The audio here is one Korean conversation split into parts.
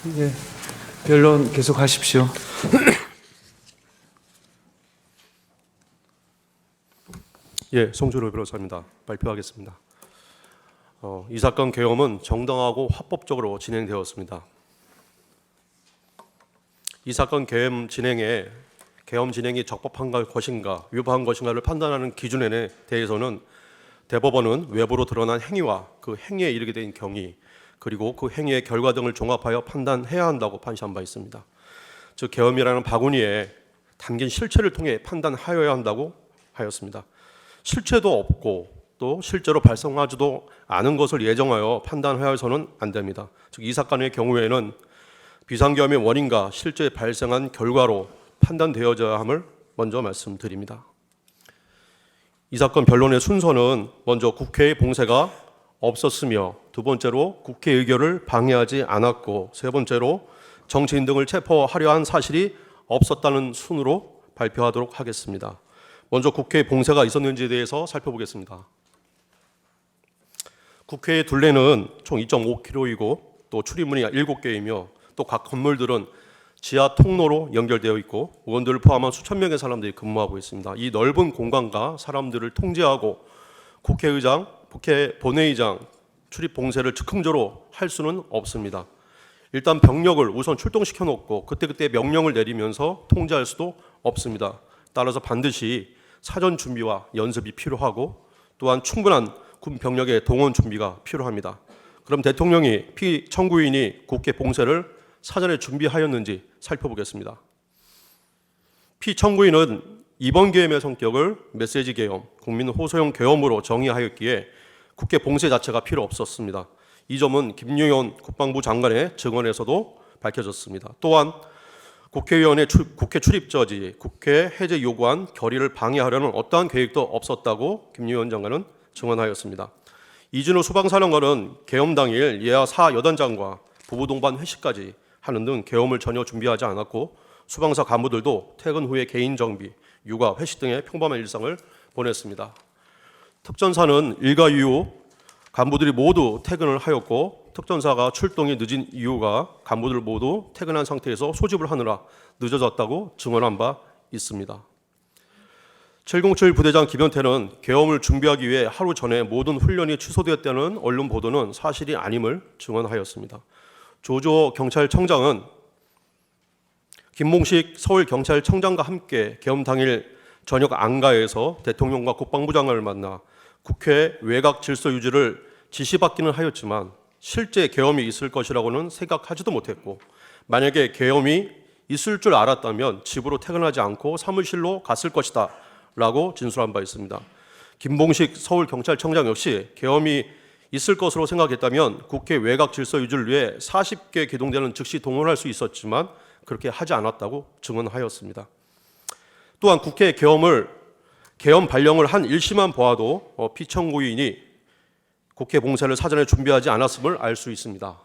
예, 변론 계속하십시오. 예, 송준호 변호사입니다. 발표하겠습니다. 이 사건 계엄은 정당하고 합법적으로 진행되었습니다. 이 사건 계엄 진행이 적법한 것인가 위법한 것인가를 판단하는 기준에 대해서는 대법원은 외부로 드러난 행위와 그 행위에 이르게 된 경위 그리고 그 행위의 결과 등을 종합하여 판단해야 한다고 판시한 바 있습니다. 즉 계엄이라는 바구니에 담긴 실체를 통해 판단하여야 한다고 하였습니다. 실체도 없고 또 실제로 발생하지도 않은 것을 예정하여 판단하여서는 안 됩니다. 즉 이 사건의 경우에는 비상계엄의 원인과 실제 발생한 결과로 판단되어져야 함을 먼저 말씀드립니다. 이 사건 변론의 순서는 먼저 국회의 봉쇄가 없었으며 두 번째로 국회 의결을 방해하지 않았고 세 번째로 정치인 등을 체포하려 한 사실이 없었다는 순으로 발표하도록 하겠습니다. 먼저 국회 봉쇄가 있었는지에 대해서 살펴보겠습니다. 국회의 둘레는 총 2.5km이고 또 출입문이 7개이며 또 각 건물들은 지하 통로로 연결되어 있고 의원들을 포함한 수천 명의 사람들이 근무하고 있습니다. 이 넓은 공간과 사람들을 통제하고 국회의장, 국회 본회의장 출입 봉쇄를 즉흥적으로 할 수는 없습니다. 일단 병력을 우선 출동시켜 놓고 그때그때 명령을 내리면서 통제할 수도 없습니다. 따라서 반드시 사전 준비와 연습이 필요하고 또한 충분한 군 병력의 동원 준비가 필요합니다. 그럼 대통령이 피청구인이 국회 봉쇄를 사전에 준비하였는지 살펴보겠습니다. 피청구인은 이번 계엄의 성격을 메시지 계엄, 국민 호소형 계엄으로 정의하였기에 국회 봉쇄 자체가 필요 없었습니다. 이 점은 김용현 국방부 장관의 증언에서도 밝혀졌습니다. 또한 국회의원의 국회 출입 저지, 국회 해제 요구안 결의를 방해하려는 어떠한 계획도 없었다고 김용현 장관은 증언하였습니다. 이진우 수방사령관은 계엄 당일 예하 사여단장과 부부동반 회식까지 하는 등 계엄을 전혀 준비하지 않았고 수방사 간부들도 퇴근 후에 개인 정비, 육아, 회식 등의 평범한 일상을 보냈습니다. 특전사는 일가 이후 간부들이 모두 퇴근을 하였고 특전사가 출동이 늦은 이유가 간부들 모두 퇴근한 상태에서 소집을 하느라 늦어졌다고 증언한 바 있습니다. 707 부대장 김현태는 계엄을 준비하기 위해 하루 전에 모든 훈련이 취소되었다는 언론 보도는 사실이 아님을 증언하였습니다. 조조 경찰청장은 김몽식 서울경찰청장과 함께 계엄 당일 저녁 안가에서 대통령과 국방부 장관을 만나 국회 외곽 질서 유지를 지시받기는 하였지만 실제 계엄이 있을 것이라고는 생각하지도 못했고 만약에 계엄이 있을 줄 알았다면 집으로 퇴근하지 않고 사무실로 갔을 것이다 라고 진술한 바 있습니다. 김봉식 서울경찰청장 역시 계엄이 있을 것으로 생각했다면 국회 외곽 질서 유지를 위해 40개 기동대는 즉시 동원할 수 있었지만 그렇게 하지 않았다고 증언하였습니다. 또한 국회 계엄 발령을 한 일시만 보아도 피청구인이 국회 봉쇄를 사전에 준비하지 않았음을 알 수 있습니다.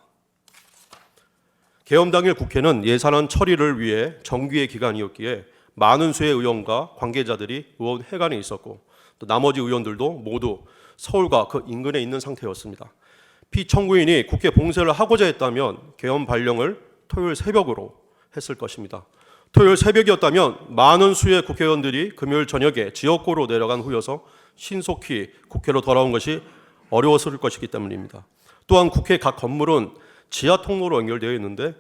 계엄 당일 국회는 예산안 처리를 위해 정기의 기간이었기에 많은 수의 의원과 관계자들이 의원회관에 있었고 또 나머지 의원들도 모두 서울과 그 인근에 있는 상태였습니다. 피청구인이 국회 봉쇄를 하고자 했다면 계엄 발령을 토요일 새벽으로 했을 것입니다. 토요일 새벽이었다면 많은 수의 국회의원들이 금요일 저녁에 지역구로 내려간 후여서 신속히 국회로 돌아온 것이 어려웠을 것이기 때문입니다. 또한 국회 각 건물은 지하 통로로 연결되어 있는데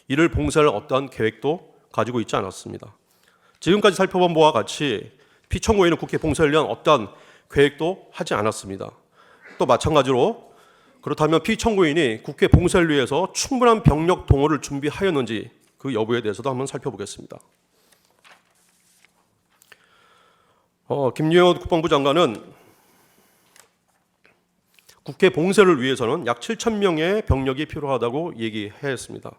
이를 봉쇄할 어떠한 계획도 가지고 있지 않았습니다. 지금까지 살펴본 바와 같이 피청구인은 국회 봉쇄를 위한 어떠한 계획도 하지 않았습니다. 또 마찬가지로 그렇다면 피청구인이 국회 봉쇄를 위해서 충분한 병력 동원을 준비하였는지 그 여부에 대해서도 한번 살펴보겠습니다. 김용현 국방부 장관은 국회 봉쇄를 위해서는 약 7,000명의 병력이 필요하다고 얘기했습니다.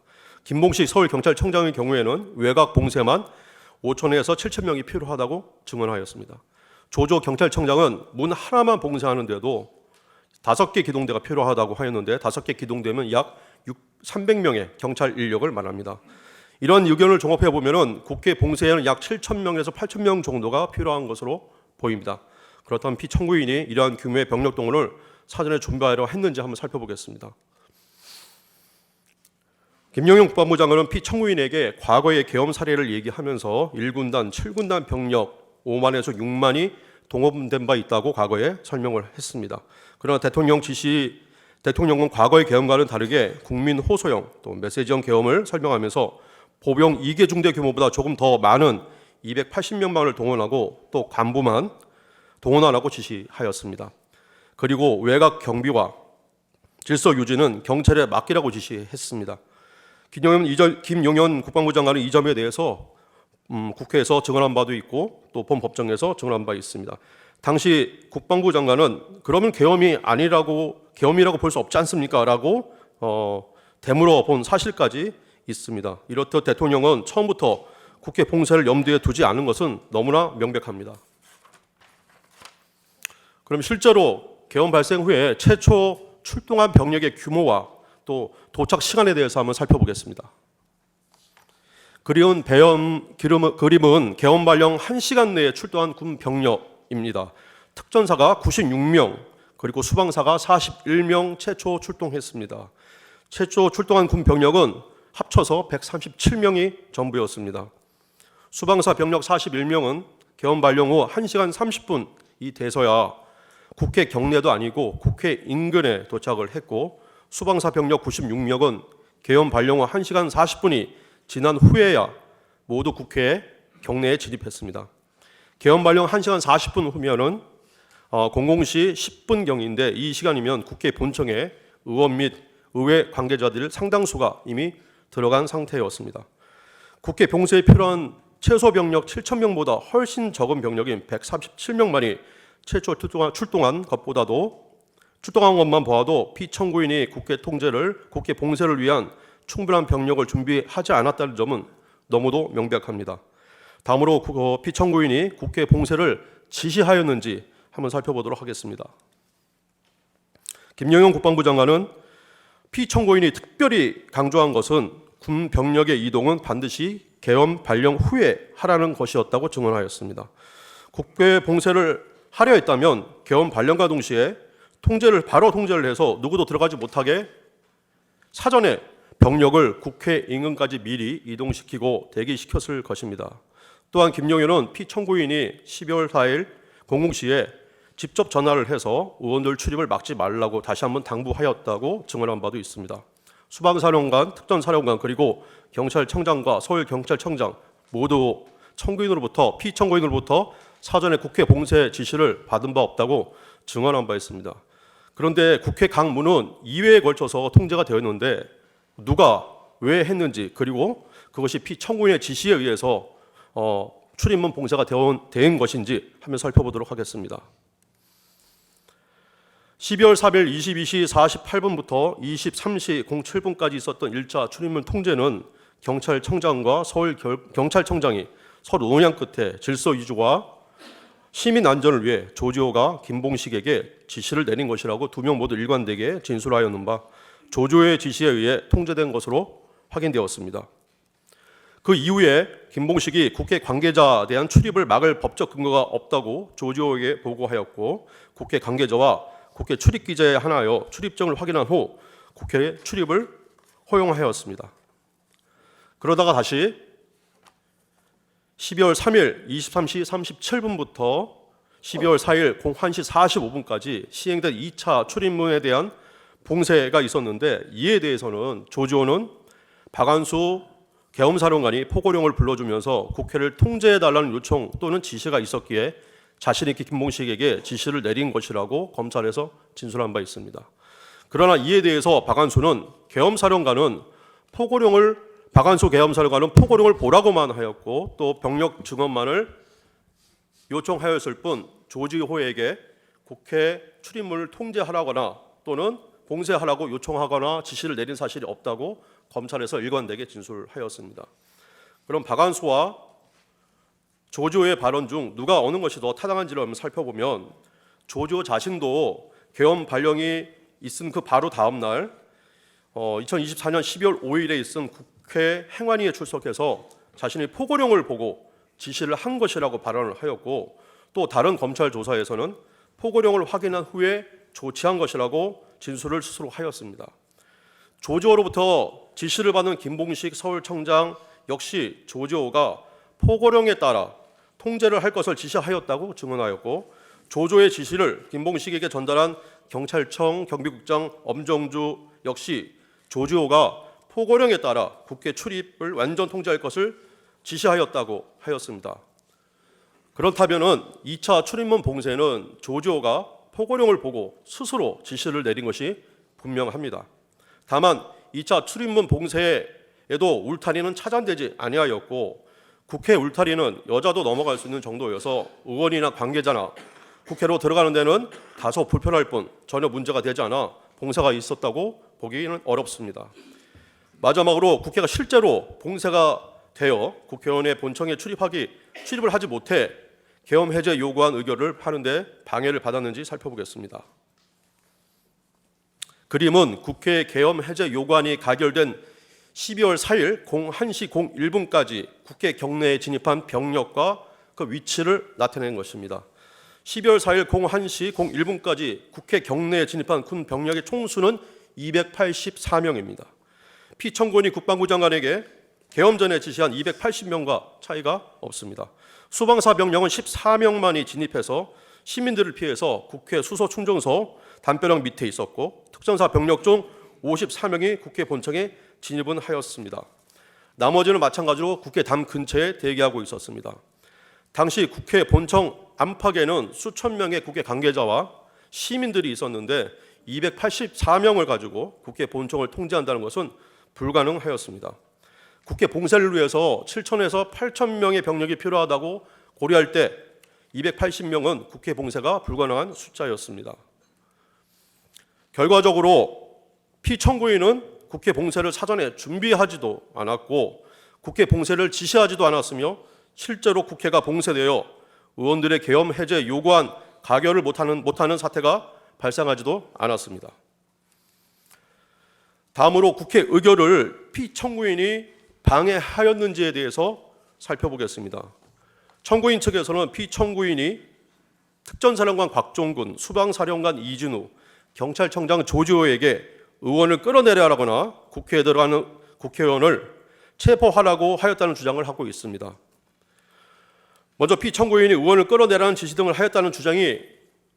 김봉식 서울경찰청장의 경우에는 외곽 봉쇄만 5,000에서 7,000명이 필요하다고 증언하였습니다. 조조 경찰청장은 문 하나만 봉쇄하는데도 5개 기동대가 필요하다고 하였는데 5개 기동대면 약 300명의 경찰 인력을 말합니다. 이런 의견을 종합해 보면은 국회 봉쇄에는 약 7,000명에서 8,000명 정도가 필요한 것으로 보입니다. 그렇다면 피청구인이 이러한 규모의 병력 동원을 사전에 준비하려 했는지 한번 살펴보겠습니다. 김용현 국방부 장관은 피청구인에게 과거의 계엄 사례를 얘기하면서 1군단, 7군단 병력 5만에서 6만이 동원된 바 있다고 과거에 설명을 했습니다. 그러나 대통령은 과거의 계엄과는 다르게 국민 호소형 또 메시지형 계엄을 설명하면서 보병 2개 중대 규모보다 조금 더 많은 280명만을 동원하고 또 간부만 동원하라고 지시하였습니다. 그리고 외곽 경비와 질서 유지는 경찰에 맡기라고 지시했습니다. 김용현 국방부 장관은 이 점에 대해서 국회에서 증언한 바도 있고 또 본 법정에서 증언한 바 있습니다. 당시 국방부 장관은 그러면 계엄이라고 볼 수 없지 않습니까? 라고 되물어 본 사실까지 있습니다. 이렇듯 대통령은 처음부터 국회 봉쇄를 염두에 두지 않은 것은 너무나 명백합니다. 그럼 실제로 계엄 발생 후에 최초 출동한 병력의 규모와 또 도착 시간에 대해서 한번 살펴보겠습니다. 그림은 계엄 발령 1시간 내에 출동한 군 병력입니다. 특전사가 96명, 그리고 수방사가 41명 최초 출동했습니다. 최초 출동한 군 병력은 합쳐서 137명이 전부였습니다. 수방사 병력 41명은 계엄 발령 후 1시간 30분이 돼서야 국회 경내도 아니고 국회 인근에 도착을 했고, 수방사 병력 96명은 계엄 발령 후 1시간 40분이 지난 후에야 모두 국회 경내에 진입했습니다. 계엄 발령 1시간 40분 후면은 00시 10분경인데 이 시간이면 국회 본청에 의원 및 의회 관계자들 상당수가 이미 들어간 상태였습니다. 국회 봉쇄에 필요한 최소 병력 7,000명보다 훨씬 적은 병력인 137명만이 최초 출동한 것만 보아도 피청구인이 국회 봉쇄를 위한 충분한 병력을 준비하지 않았다는 점은 너무도 명백합니다. 다음으로 피청구인이 국회 봉쇄를 지시하였는지 한번 살펴보도록 하겠습니다. 김용현 국방부 장관은 피청구인이 특별히 강조한 것은 군 병력의 이동은 반드시 계엄 발령 후에 하라는 것이었다고 증언하였습니다. 국회 봉쇄를 하려 했다면 계엄 발령과 동시에 바로 통제를 해서 누구도 들어가지 못하게 사전에 병력을 국회 인근까지 미리 이동시키고 대기시켰을 것입니다. 또한 김용현은 피청구인이 12월 4일 00시에 직접 전화를 해서 의원들 출입을 막지 말라고 다시 한번 당부하였다고 증언한 바도 있습니다. 수방사령관, 특전사령관, 그리고 경찰청장과 서울경찰청장 모두 피청구인으로부터 사전에 국회 봉쇄 지시를 받은 바 없다고 증언한 바 있습니다. 그런데 국회 각 문은 2회에 걸쳐서 통제가 되었는데 누가 왜 했는지, 그리고 그것이 피청구인의 지시에 의해서 출입문 봉쇄가 된 것인지 한번 살펴보도록 하겠습니다. 12월 3일 22시 48분부터 23시 07분까지 있었던 1차 출입문 통제는 경찰청장과 서울경찰청장이 서로 논의 끝에 질서 유지와 시민 안전을 위해 조지호가 김봉식에게 지시를 내린 것이라고 두 명 모두 일관되게 진술하였는 바 조지호의 지시에 의해 통제된 것으로 확인되었습니다. 그 이후에 김봉식이 국회 관계자에 대한 출입을 막을 법적 근거가 없다고 조지호에게 보고하였고, 국회 관계자와 국회 출입기자에 한하여 출입증을 확인한 후 국회 출입을 허용하였습니다. 그러다가 다시 12월 3일 23시 37분부터 12월 4일 01시 45분까지 시행된 2차 출입문에 대한 봉쇄가 있었는데, 이에 대해서는 조지호는 박안수 계엄사령관이 포고령을 불러주면서 국회를 통제해달라는 요청 또는 지시가 있었기에 자신이 김봉식에게 지시를 내린 것이라고 검찰에서 진술한 바 있습니다. 그러나 이에 대해서 박안수 계엄사령관은 포고령을 보라고만 하였고 또 병력 증언만을 요청하였을 뿐 조지호에게 국회 출입문을 통제하라거나 또는 봉쇄하라고 요청하거나 지시를 내린 사실이 없다고 검찰에서 일관되게 진술하였습니다. 그럼 박안수와 조지호의 발언 중 누가 어느 것이 더 타당한지를 한번 살펴보면, 조지호 자신도 계엄 발령이 있은 그 바로 다음 날 2024년 12월 5일에 있은 국회 행안위에 출석해서 자신이 포고령을 보고 지시를 한 것이라고 발언을 하였고, 또 다른 검찰 조사에서는 포고령을 확인한 후에 조치한 것이라고 진술을 스스로 하였습니다. 조지호로부터 지시를 받은 김봉식 서울청장 역시 조지호가 포고령에 따라 통제를 할 것을 지시하였다고 증언하였고, 조조의 지시를 김봉식에게 전달한 경찰청 경비국장 엄정주 역시 조지호가 포고령에 따라 국회 출입을 완전 통제할 것을 지시하였다고 하였습니다. 그렇다면은 2차 출입문 봉쇄는 조지호가 포고령을 보고 스스로 지시를 내린 것이 분명합니다. 다만 2차 출입문 봉쇄에도 울타리는 차단되지 아니하였고, 국회 울타리는 여자도 넘어갈 수 있는 정도여서 의원이나 관계자나 국회로 들어가는 데는 다소 불편할 뿐 전혀 문제가 되지 않아 봉쇄가 있었다고 보기는 어렵습니다. 마지막으로 국회가 실제로 봉쇄가 되어 국회의원의 본청에 출입을 하지 못해 계엄 해제 요구한 의결을 하는데 방해를 받았는지 살펴보겠습니다. 그림은 국회 계엄 해제 요구안이 가결된 12월 4일 01시 01분까지 국회 경내에 진입한 병력과 그 위치를 나타낸 것입니다. 12월 4일 01시 01분까지 국회 경내에 진입한 군 병력의 총수는 284명입니다. 피청구인이 국방부 장관에게 계엄 전에 지시한 280명과 차이가 없습니다. 수방사 병력은 14명만이 진입해서 시민들을 피해서 국회 수소 충전소 담벼락 밑에 있었고, 특전사 병력 중 54명이 국회 본청에 진입은 하였습니다. 나머지는 마찬가지로 국회 담 근처에 대기하고 있었습니다. 당시 국회 본청 안팎에는 수천 명의 국회 관계자와 시민들이 있었는데 284명을 가지고 국회 본청을 통제한다는 것은 불가능하였습니다. 국회 봉쇄를 위해서 7천에서 8천 명의 병력이 필요하다고 고려할 때 280명은 국회 봉쇄가 불가능한 숫자였습니다. 결과적으로 피청구인은 국회 봉쇄를 사전에 준비하지도 않았고 국회 봉쇄를 지시하지도 않았으며 실제로 국회가 봉쇄되어 의원들의 계엄 해제 요구안 가결을 못하는 사태가 발생하지도 않았습니다. 다음으로 국회 의결을 피청구인이 방해하였는지에 대해서 살펴보겠습니다. 청구인 측에서는 피청구인이 특전사령관 곽종근, 수방사령관 이진우, 경찰청장 조지호에게 의원을 끌어내려라거나 국회에 들어가는 국회의원을 체포하라고 하였다는 주장을 하고 있습니다. 먼저 피청구인이 의원을 끌어내라는 지시 등을 하였다는 주장이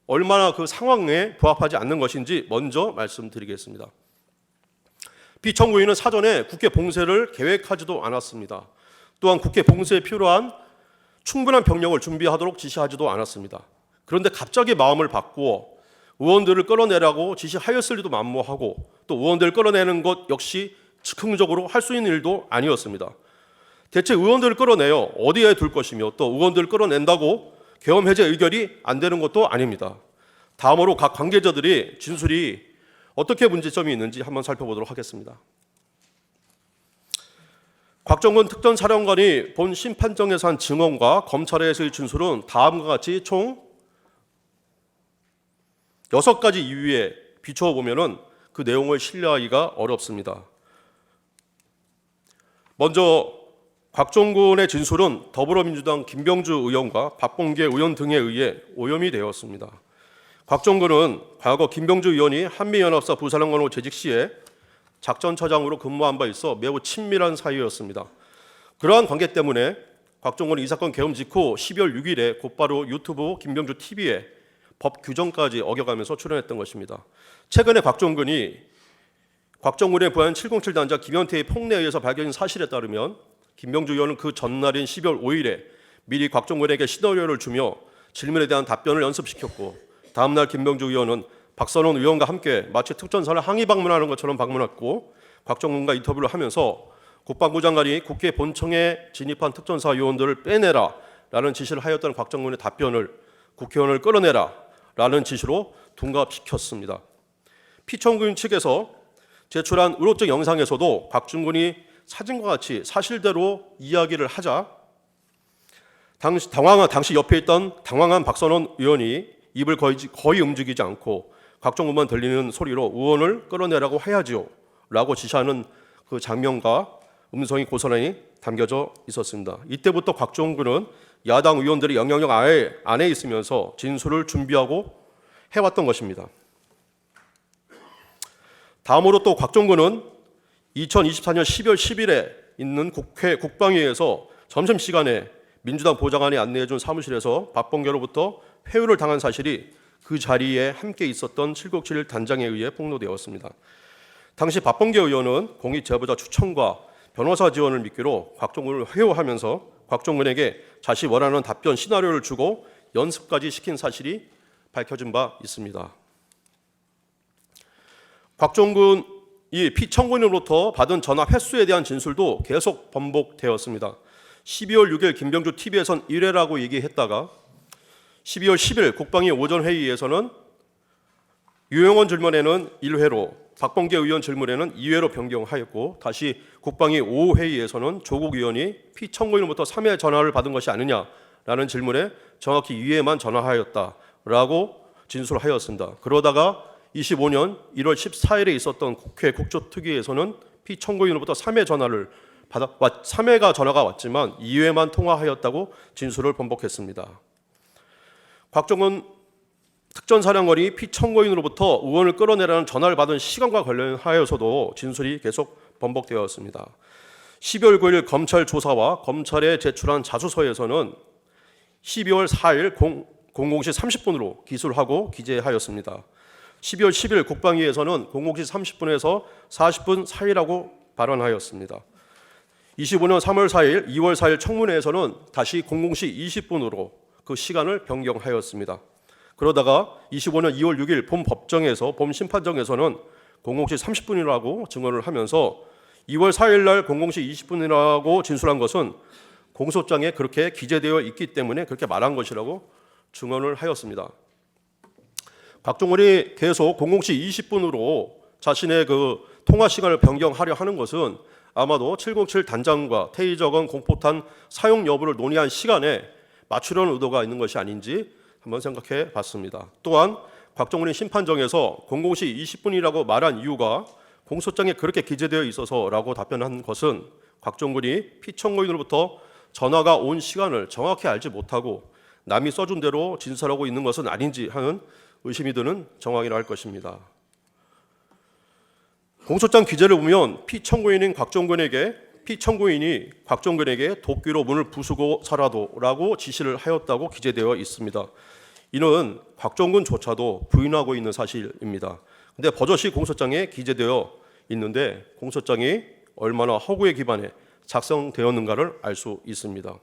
얼마나 그 상황에 부합하지 않는 것인지 먼저 말씀드리겠습니다. 피청구인은 사전에 국회 봉쇄를 계획하지도 않았습니다. 또한 국회 봉쇄에 필요한 충분한 병력을 준비하도록 지시하지도 않았습니다. 그런데 갑자기 마음을 바꾸어 의원들을 끌어내라고 지시하였을 리도 만무하고, 또 의원들을 끌어내는 것 역시 즉흥적으로 할 수 있는 일도 아니었습니다. 대체 의원들을 끌어내어 어디에 둘 것이며 또 의원들을 끌어낸다고 계엄 해제 의결이 안 되는 것도 아닙니다. 다음으로 각 관계자들이 진술이 어떻게 문제점이 있는지 한번 살펴보도록 하겠습니다. 곽정근 특전사령관이 본 심판정에서 한 증언과 검찰에서의 진술은 다음과 같이 총 6가지 이유에 비추어 보면은 그 내용을 신뢰하기가 어렵습니다. 먼저 곽종근의 진술은 더불어민주당 김병주 의원과 박봉계 의원 등에 의해 오염이 되었습니다. 곽종근은 과거 김병주 의원이 한미연합사 부사령관으로 재직 시에 작전차장으로 근무한 바 있어 매우 친밀한 사이였습니다. 그러한 관계 때문에 곽종근은 이 사건 계엄 직후 12월 6일에 곧바로 유튜브 김병주 TV에 법 규정까지 어겨가면서 출연했던 것입니다. 최근에 곽종근의 부하인 707 단장 김현태의 폭내에 의해서 밝혀진 사실에 따르면 김병주 의원은 그 전날인 12월 5일에 미리 곽종근에게 시나리오를 주며 질문에 대한 답변을 연습시켰고, 다음날 김병주 의원은 박선원 의원과 함께 마치 특전사를 항의 방문하는 것처럼 방문했고, 곽종근과 인터뷰를 하면서 국방부 장관이 국회 본청에 진입한 특전사 요원들을 빼내라 라는 지시를 하였다는 곽종근의 답변을 국회의원을 끌어내라 라는 지시로 둔갑시켰습니다. 피청구인 측에서 제출한 의혹적 영상에서도 곽종근이 사진과 같이 사실대로 이야기를 하자 당시 옆에 있던 당황한 박선원 의원이 입을 거의 움직이지 않고 곽종근만 들리는 소리로 의원을 끌어내라고 해야지요 라고 지시하는 그 장면과 음성이 고스란히 담겨져 있었습니다. 이때부터 곽종근은 야당 의원들의 영향력 안에 있으면서 진술을 준비하고 해왔던 것입니다. 다음으로 또 곽종근은 2024년 12월 10일에 있는 국회 국방위에서 점심시간에 민주당 보좌관이 안내해준 사무실에서 박범계로부터 회유를 당한 사실이 그 자리에 함께 있었던 797 단장에 의해 폭로되었습니다. 당시 박범계 의원은 공익 제보자 추천과 변호사 지원을 미끼로 곽종근을 회유하면서 곽종근에게 자신이 원하는 답변 시나리오를 주고 연습까지 시킨 사실이 밝혀진 바 있습니다. 곽종근이 피청구인으로부터 받은 전화 횟수에 대한 진술도 계속 번복되었습니다. 12월 6일 김병주 TV에선 1회라고 얘기했다가 12월 10일 국방위 오전 회의에서는 유영원 질문에는 1회로, 박범계 의원 질문에는 2회로 변경하였고, 다시 국방위 오후 회의에서는 조국 의원이 피청구인으로부터 3회 전화를 받은 것이 아니냐라는 질문에 정확히 2회만 전화하였다라고 진술하였습니다. 그러다가 25년 1월 14일에 있었던 국회 국조특위에서는 피청구인으로부터 3회가 전화가 왔지만 2회만 통화하였다고 진술을 번복했습니다. 곽종근 특전사령관이 피청구인으로부터 의원을 끌어내라는 전화를 받은 시간과 관련하여서도 진술이 계속 번복되었습니다. 12월 9일 검찰 조사와 검찰에 제출한 자수서에서는 12월 4일 00시 30분으로 기술하고 기재하였습니다. 12월 10일 국방위에서는 00시 30분에서 40분 사이라고 발언하였습니다. 25년 3월 4일, 2월 4일 청문회에서는 다시 00시 20분으로 그 시간을 변경하였습니다. 그러다가 25년 2월 6일 본 심판정에서는 00시 30분이라고 증언을 하면서 2월 4일 날 00시 20분이라고 진술한 것은 공소장에 그렇게 기재되어 있기 때문에 그렇게 말한 것이라고 증언을 하였습니다. 곽종근이 계속 00시 20분으로 자신의 그 통화 시간을 변경하려 하는 것은 아마도 707 단장과 테이저건 공포탄 사용 여부를 논의한 시간에 맞추려는 의도가 있는 것이 아닌지 한번 생각해 봤습니다. 또한 곽종근이 심판정에서 00시 20분이라고 말한 이유가 공소장에 그렇게 기재되어 있어서라고 답변한 것은 곽종근이 피청구인으로부터 전화가 온 시간을 정확히 알지 못하고 남이 써준 대로 진술하고 있는 것은 아닌지 하는 의심이 드는 정황이라 할 것입니다. 공소장 기재를 보면 피청구인이 곽종근에게 도끼로 문을 부수고 살아도라고 지시를 하였다고 기재되어 있습니다. 이는 곽종근조차도 부인하고 있는 사실입니다. 근데 버젓이 공소장에 기재되어 있는데 공소장이 얼마나 허구에 기반해 작성되었는가를 알 수 있습니다.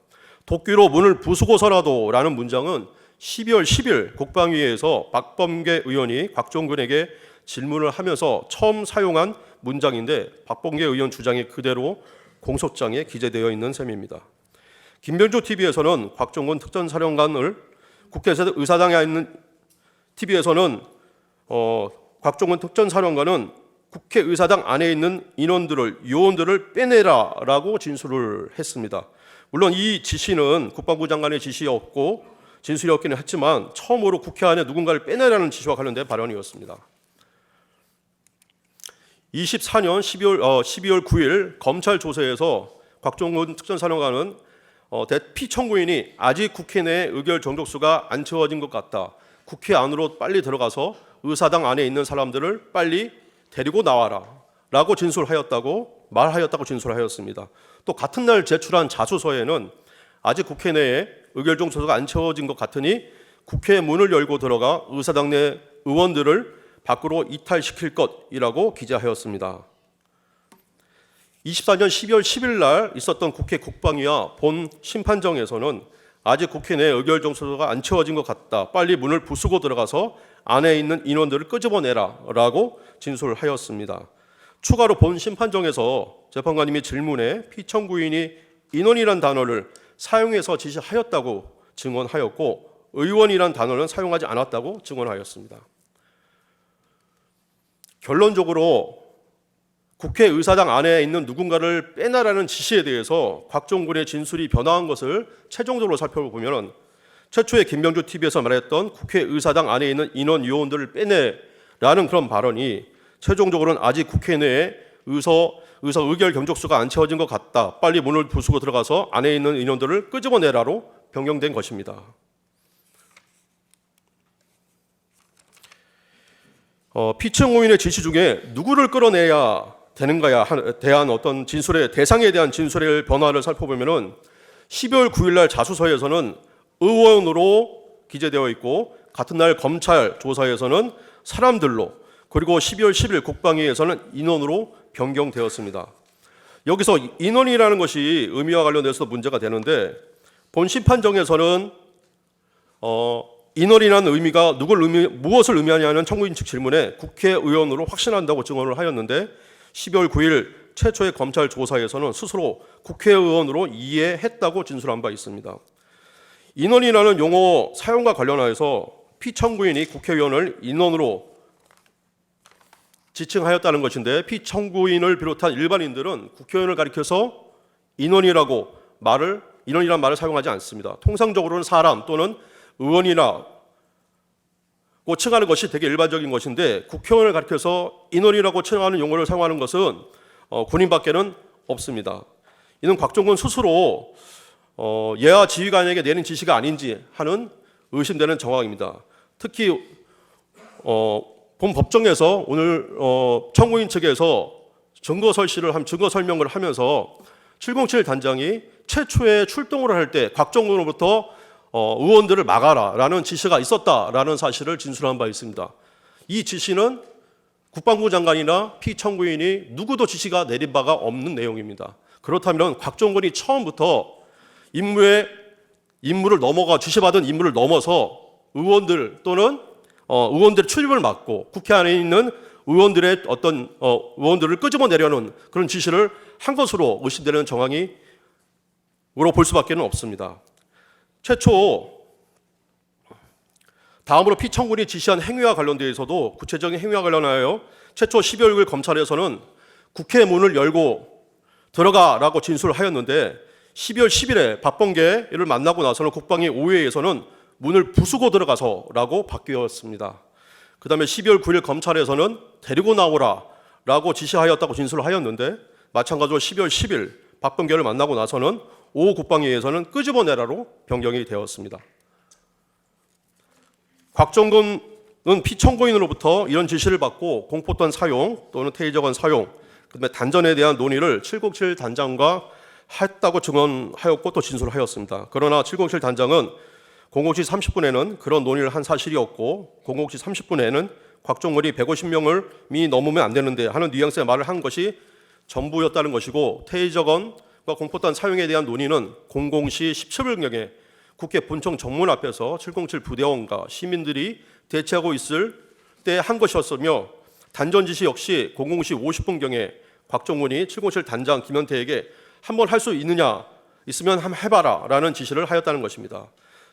도끼로 문을 부수고서라도라는 문장은 12월 10일 국방위에서 박범계 의원이 곽종근에게 질문을 하면서 처음 사용한 문장인데 박범계 의원 주장이 그대로 공소장에 기재되어 있는 셈입니다. 김병주 TV에서는 곽종근 특전사령관을 국회에서 의사당에 있는 TV에서는 곽종근 특전사령관은 국회의사당 안에 있는 요원들을 빼내라라고 진술을 했습니다. 물론 이 지시는 국방부 장관의 지시였고 진술이었기는 했지만 처음으로 국회 안에 누군가를 빼내라는 지시와 관련된 발언이었습니다. 24년 12월 9일 검찰 조사에서 곽종근 특전사령관은 피청구인이 아직 국회 내에 의결 정족수가 안 채워진 것 같다. 국회 안으로 빨리 들어가서 의사당 안에 있는 사람들을 빨리 데리고 나와라 라고 말하였다고 진술하였습니다. 또 같은 날 제출한 자수서에는 아직 국회 내에 의결 정족수가 안 채워진 것 같으니 국회 문을 열고 들어가 의사당 내 의원들을 밖으로 이탈시킬 것이라고 기재하였습니다. 24년 12월 10일 날 있었던 국회 국방위와 본 심판정에서는 아직 국회 내 의결 정도가 안 채워진 것 같다. 빨리 문을 부수고 들어가서 안에 있는 인원들을 끄집어내라라고 진술하였습니다. 추가로 본 심판정에서 재판관님이 질문에 피청구인이 인원이란 단어를 사용해서 지시하였다고 증언하였고 의원이란 단어는 사용하지 않았다고 증언하였습니다. 결론적으로 국회의사당 안에 있는 누군가를 빼내라는 지시에 대해서 곽종근의 진술이 변화한 것을 최종적으로 살펴보면 최초에 김병주 TV에서 말했던 국회의사당 안에 있는 인원 요원들을 빼내라는 그런 발언이 최종적으로는 아직 국회 내에 의사 의결 경족수가 안 채워진 것 같다. 빨리 문을 부수고 들어가서 안에 있는 인원들을 끄집어내라로 변경된 것입니다. 피청구인의 지시 중에 누구를 끌어내야 대한 어떤 진술의 대상에 대한 진술의 변화를 살펴보면은 12월 9일 날 자수서에서는 의원으로 기재되어 있고 같은 날 검찰 조사에서는 사람들로, 그리고 12월 10일 국방위에서는 인원으로 변경되었습니다. 여기서 인원이라는 것이 의미와 관련돼서 문제가 되는데, 본 심판정에서는 인원이라는 의미가 무엇을 의미하냐는 청구인 측 질문에 국회의원으로 확신한다고 증언을 하였는데, 12월 9일 최초의 검찰 조사에서는 스스로 국회의원으로 이해했다고 진술한 바 있습니다. 인원이라는 용어 사용과 관련하여서 피청구인이 국회의원을 인원으로 지칭하였다는 것인데, 피청구인을 비롯한 일반인들은 국회의원을 가리켜서 인원이라는 말을 사용하지 않습니다. 통상적으로는 사람 또는 의원이라고 칭하는 것이 되게 일반적인 것인데, 국회의원을 가리켜서 인원이라고 칭하는 용어를 사용하는 것은 군인밖에는 없습니다. 이는 곽종근 스스로 예하 지휘관에게 내린 지시가 아닌지 하는 의심되는 정황입니다. 특히 본 법정에서 오늘 청구인 측에서 증거 설명을 하면서 707 단장이 최초에 출동을 할 때 곽종근으로부터 의원들을 막아라라는 지시가 있었다라는 사실을 진술한 바 있습니다. 이 지시는 국방부 장관이나 피청구인이 누구도 지시가 내린 바가 없는 내용입니다. 그렇다면 곽종근이 처음부터 지시받은 임무를 넘어서 의원들 또는 의원들의 출입을 막고 국회 안에 있는 의원들의 의원들을 끄집어내려는 그런 지시를 한 것으로 의심되는 정황으로 볼 수밖에 없습니다. 다음으로 피청군이 지시한 행위와 관련되어서도 구체적인 행위와 관련하여 최초 12월 6일 검찰에서는 국회 문을 열고 들어가라고 진술하였는데, 12월 10일에 박범계를 만나고 나서는 국방위 5회에서는 문을 부수고 들어가서라고 바뀌었습니다. 그 다음에 12월 9일 검찰에서는 데리고 나오라라고 지시하였다고 진술하였는데, 마찬가지로 12월 10일 박범계를 만나고 나서는 5호 국방위에서는 끄집어내라로 변경이 되었습니다. 곽종근은 피청구인으로부터 이런 지시를 받고 공포권 사용 또는 테이저건 사용, 그다음에 단전에 대한 논의를 707 단장과 했다고 증언하였고 또 진술하였습니다. 그러나 707 단장은 00시 30분에는 그런 논의를 한 사실이 없고 00시 30분에는 곽종근이 150명을 넘으면 안 되는데 하는 뉘앙스의 말을 한 것이 전부였다는 것이고, 테이저건과 공포탄 사용에 대한 논의는 00시 17분경에 국회 본청 정문 앞에서 707 부대원과 시민들이 대치하고 있을 때 한 것이었으며, 단전 지시 역시 00시 50분경에 곽종근이 707 단장 김현태에게 한번 할 수 있으면 한번 해봐라 라는 지시를 하였다는 것입니다.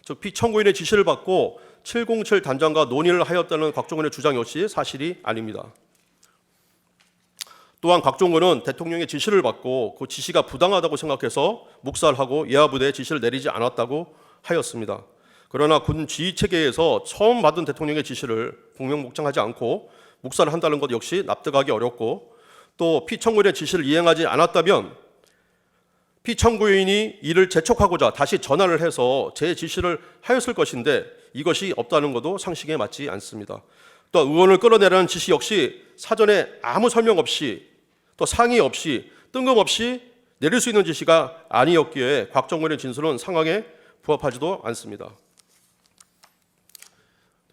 즉 피청구인의 지시를 받고 707 단장과 논의를 하였다는 곽종근의 주장 역시 사실이 아닙니다. 또한 곽종근은 대통령의 지시를 받고 그 지시가 부당하다고 생각해서 묵살하고 예하부대에 지시를 내리지 않았다고 하였습니다. 그러나 군 지휘체계에서 처음 받은 대통령의 지시를 복명복장하지 않고 묵살한다는 것 역시 납득하기 어렵고, 또 피청구인의 지시를 이행하지 않았다면 피청구인이 이를 재촉하고자 다시 전화를 해서 제 지시를 하였을 것인데, 이것이 없다는 것도 상식에 맞지 않습니다. 또 의원을 끌어내라는 지시 역시 사전에 아무 설명 없이 또 상의 없이 뜬금없이 내릴 수 있는 지시가 아니었기에 곽종근의 진술은 상황에 부합하지도 않습니다.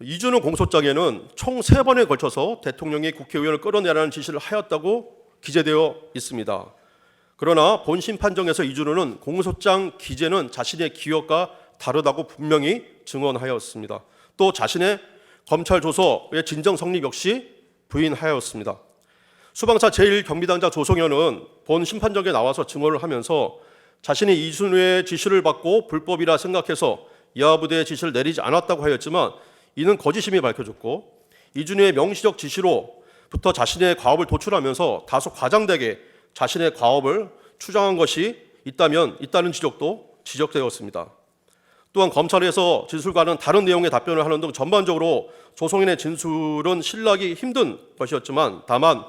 이준우 공소장에는 총 3번에 걸쳐서 대통령이 국회의원을 끌어내라는 지시를 하였다고 기재되어 있습니다. 그러나 본심 판정에서 이준우는 공소장 기재는 자신의 기억과 다르다고 분명히 증언하였습니다. 또 자신의 검찰 조서의 진정 성립 역시 부인하였습니다. 수방사 제1경비단장 조성현은 본 심판정에 나와서 증언을 하면서 자신이 이준우의 지시를 받고 불법이라 생각해서 예하부대의 지시를 내리지 않았다고 하였지만, 이는 거짓임이 밝혀졌고 이준우의 명시적 지시로부터 자신의 과업을 도출하면서 다소 과장되게 자신의 과업을 추정한 것이 있다는 지적도 지적되었습니다. 또한 검찰에서 진술과는 다른 내용의 답변을 하는 등 전반적으로 조성현의 진술은 신뢰하기 힘든 것이었지만, 다만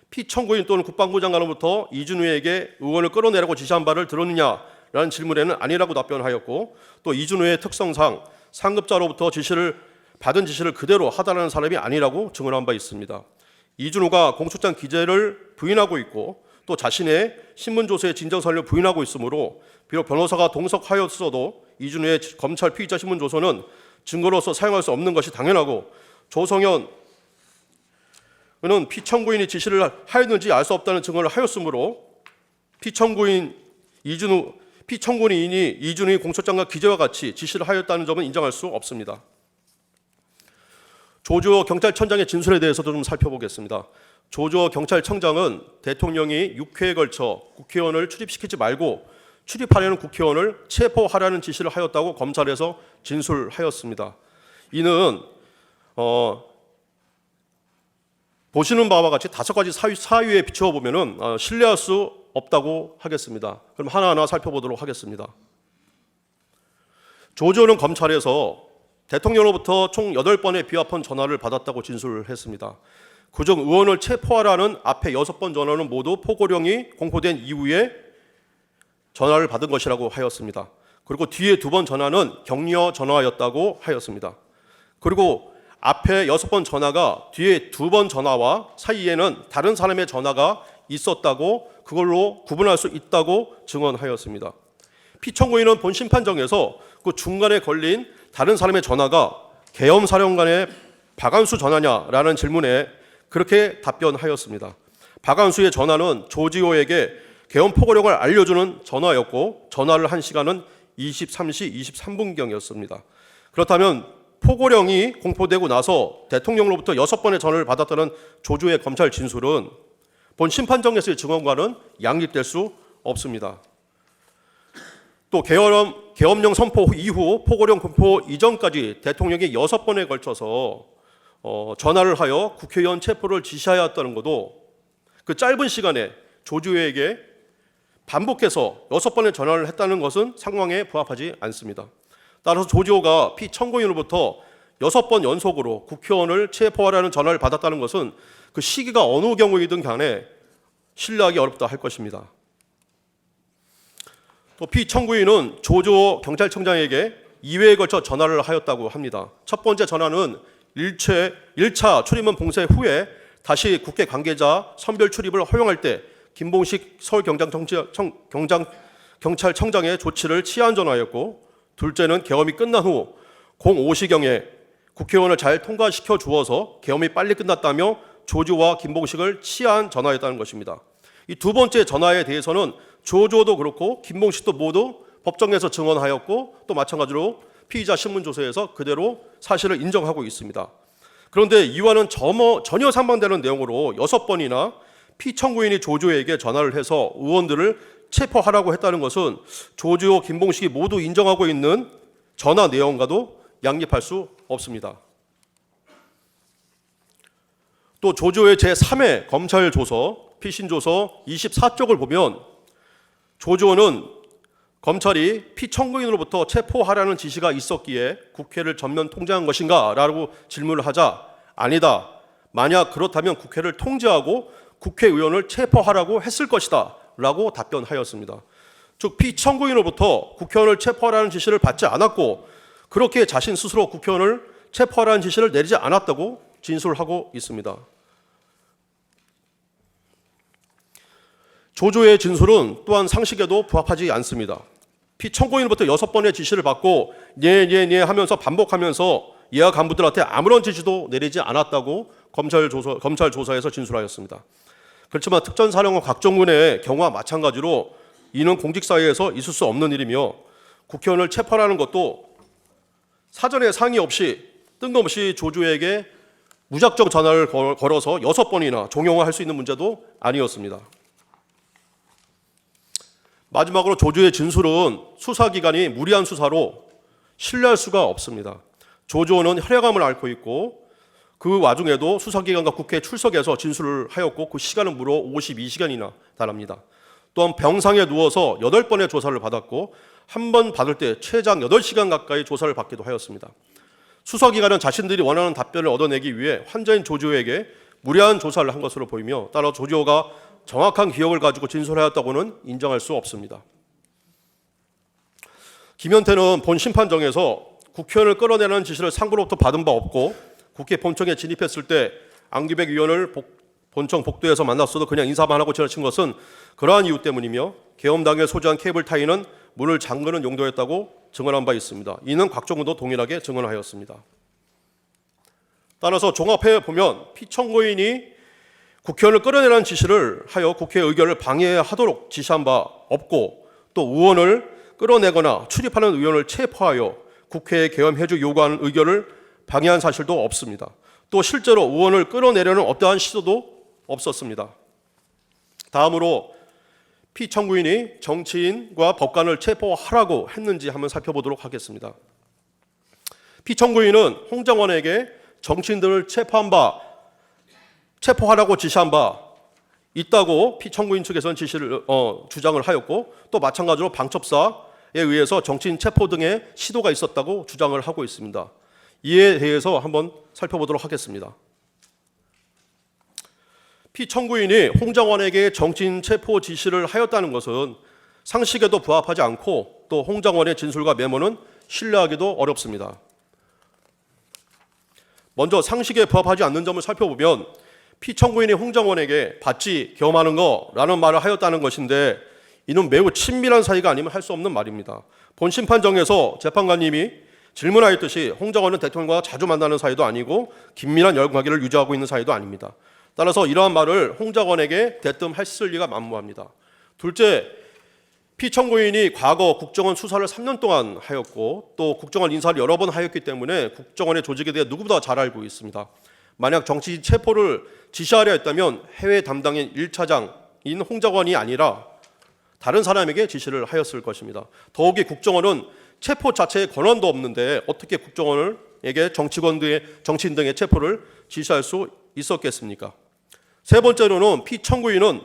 피청구인 또는 국방부 장관으로부터 이준우에게 의원을 끌어내라고 지시한 바를 들었느냐라는 질문에는 아니라고 답변하였고, 또 이준우의 특성상 상급자로부터 받은 지시를 그대로 하다라는 사람이 아니라고 증언한 바 있습니다. 이준우가 공소장 기재를 부인하고 있고 또 자신의 신문조서의 진정사실을 부인하고 있으므로 비록 변호사가 동석하였어도 이준우의 검찰 피의자 신문조서는 증거로서 사용할 수 없는 것이 당연하고 조성현 은 피청구인이 지시를 하였는지 알 수 없다는 증언을 하였으므로 피청구인이 이준우의 공소장과 기재와 같이 지시를 하였다는 점은 인정할 수 없습니다. 조주호 경찰청장의 진술에 대해서도 좀 살펴보겠습니다. 조주호 경찰청장은 대통령이 6회에 걸쳐 국회의원을 출입시키지 말고 출입하려는 국회의원을 체포하라는 지시를 하였다고 검찰에서 진술하였습니다. 이는 보시는 바와 같이 5가지 사유에 비추어 보면은 신뢰할 수 없다고 하겠습니다. 그럼 하나하나 살펴보도록 하겠습니다. 조주호는 검찰에서 대통령으로부터 총 8번의 비화폰 전화를 받았다고 진술을 했습니다. 그중 의원을 체포하라는 앞에 6번 전화는 모두 포고령이 공포된 이후에 전화를 받은 것이라고 하였습니다. 그리고 뒤에 2번 전화는 격려 전화였다고 하였습니다. 그리고 앞에 6번 전화가 뒤에 2번 전화와 사이에는 다른 사람의 전화가 있었다고 그걸로 구분할 수 있다고 증언하였습니다. 피청구인은 본 심판정에서 그 중간에 걸린 다른 사람의 전화가 계엄사령관의 박안수 전화냐라는 질문에 그렇게 답변하였습니다. 박안수의 전화는 조지호에게 계엄 포고령을 알려주는 전화였고 전화를 한 시간은 23시 23분경이었습니다. 그렇다면 포고령이 공포되고 나서 대통령으로부터 6번의 전화를 받았다는 조주의 검찰 진술은 본 심판정에서의 증언과는 양립될 수 없습니다. 또 계엄령 선포 이후 포고령 공포 이전까지 대통령이 6번에 걸쳐서 전화를 하여 국회의원 체포를 지시하였다는 것도 그 짧은 시간에 조주호에게 반복해서 6번의 전화를 했다는 것은 상황에 부합하지 않습니다. 따라서 조주호가 피청구인으로부터 6번 연속으로 국회의원을 체포하라는 전화를 받았다는 것은 그 시기가 어느 경우이든 간에 신뢰하기 어렵다 할 것입니다. 또 피청구인은 조주호 경찰청장에게 2회에 걸쳐 전화를 하였다고 합니다. 첫 번째 전화는 1차 출입문 봉쇄 후에 다시 국회 관계자 선별 출입을 허용할 때 김봉식 서울경찰청장의 조치를 취한 전화였고, 둘째는 계엄이 끝난 후 05시경에 국회의원을 잘 통과시켜 주어서 계엄이 빨리 끝났다며 조주호와 김봉식을 치하한 전화였다는 것입니다. 이 2번째 전화에 대해서는 조주호도 그렇고 김봉식도 모두 법정에서 증언하였고 또 마찬가지로 피의자 신문조서에서 그대로 사실을 인정하고 있습니다. 그런데 이와는 전혀 상반되는 내용으로 6번이나 피청구인이 조주호에게 전화를 해서 의원들을 체포하라고 했다는 것은 조주호, 김봉식이 모두 인정하고 있는 전화 내용과도 양립할 수 없습니다. 또 조주호의 제3회 검찰 조서, 피신조서 24쪽을 보면 조주호는 검찰이 피청구인으로부터 체포하라는 지시가 있었기에 국회를 전면 통제한 것인가? 라고 질문을 하자 아니다. 만약 그렇다면 국회를 통제하고 국회의원을 체포하라고 했을 것이다. 라고 답변하였습니다. 즉 피청구인으로부터 국회의원을 체포하라는 지시를 받지 않았고 그렇게 자신 스스로 국회의원을 체포하라는 지시를 내리지 않았다고 진술하고 있습니다. 조주호의 진술은 또한 상식에도 부합하지 않습니다. 피청구인으로부터 6번의 지시를 받고 네 하면서 반복하면서 예하 간부들한테 아무런 지시도 내리지 않았다고 검찰 조사에서 진술하였습니다. 그렇지만 특전사령관 곽정근의 경우와 마찬가지로 이는 공직사회에서 있을 수 없는 일이며 국회의원을 체포하라는 것도 사전에 상의 없이 뜬금없이 조주호에게 무작정 전화를 걸어서 6번이나 종용할 수 있는 문제도 아니었습니다. 마지막으로 조주호의 진술은 수사기관이 무리한 수사로 신뢰할 수가 없습니다. 조주호는 혈액암을 앓고 있고 그 와중에도 수사기관과 국회에 출석해서 진술을 하였고 그 시간은 무려 52시간이나 달합니다. 또한 병상에 누워서 8번의 조사를 받았고 한 번 받을 때 최장 8시간 가까이 조사를 받기도 하였습니다. 수사기관은 자신들이 원하는 답변을 얻어내기 위해 환자인 조주호에게 무리한 조사를 한 것으로 보이며 따라 조주호가 정확한 기억을 가지고 진술하였다고는 인정할 수 없습니다. 김현태는 본 심판정에서 국회의원을 끌어내라는 지시를 상부로부터 받은 바 없고 국회 본청에 진입했을 때 안규백 의원을 본청 복도에서 만났어도 그냥 인사만 하고 지나친 것은 그러한 이유 때문이며 계엄당에 소지한 케이블 타이는 문을 잠그는 용도였다고 증언한 바 있습니다. 이는 곽종근도 동일하게 증언하였습니다. 따라서 종합해 보면 피청구인이 국회의원을 끌어내라는 지시를 하여 국회 의결을 방해하도록 지시한 바 없고, 또 의원을 끌어내거나 출입하는 의원을 체포하여 국회에 계엄해주 요구하는 의결을 방해한 사실도 없습니다. 또 실제로 의원을 끌어내려는 어떠한 시도도 없었습니다. 다음으로 피청구인이 정치인과 법관을 체포하라고 했는지 한번 살펴보도록 하겠습니다. 피청구인은 홍장원에게 정치인들을 체포하라고 지시한 바 있다고 피청구인 측에서는 주장을 하였고, 또 마찬가지로 방첩사에 의해서 정치인 체포 등의 시도가 있었다고 주장을 하고 있습니다. 이에 대해서 한번 살펴보도록 하겠습니다. 피청구인이 홍장원에게 정치인 체포 지시를 하였다는 것은 상식에도 부합하지 않고, 또 홍장원의 진술과 메모는 신뢰하기도 어렵습니다. 먼저 상식에 부합하지 않는 점을 살펴보면 피청구인이 홍장원에게 받지 겸하는 거라는 말을 하였다는 것인데, 이는 매우 친밀한 사이가 아니면 할 수 없는 말입니다. 본 심판정에서 재판관님이 질문하였듯이 홍장원은 대통령과 자주 만나는 사이도 아니고 긴밀한 열관계를 유지하고 있는 사이도 아닙니다. 따라서 이러한 말을 홍장원에게 대뜸했을 리가 만무합니다. 둘째, 피청구인이 과거 국정원 수사를 3년 동안 하였고, 또 국정원 인사를 여러 번 하였기 때문에 국정원의 조직에 대해 누구보다 잘 알고 있습니다. 만약 정치인 체포를 지시하려 했다면 해외 담당인 1차장인 홍장원이 아니라 다른 사람에게 지시를 하였을 것입니다. 더욱이 국정원은 체포 자체의 권한도 없는데 어떻게 국정원에게 정치인 등의 체포를 지시할 수 있었겠습니까? 세 번째로는 피청구인은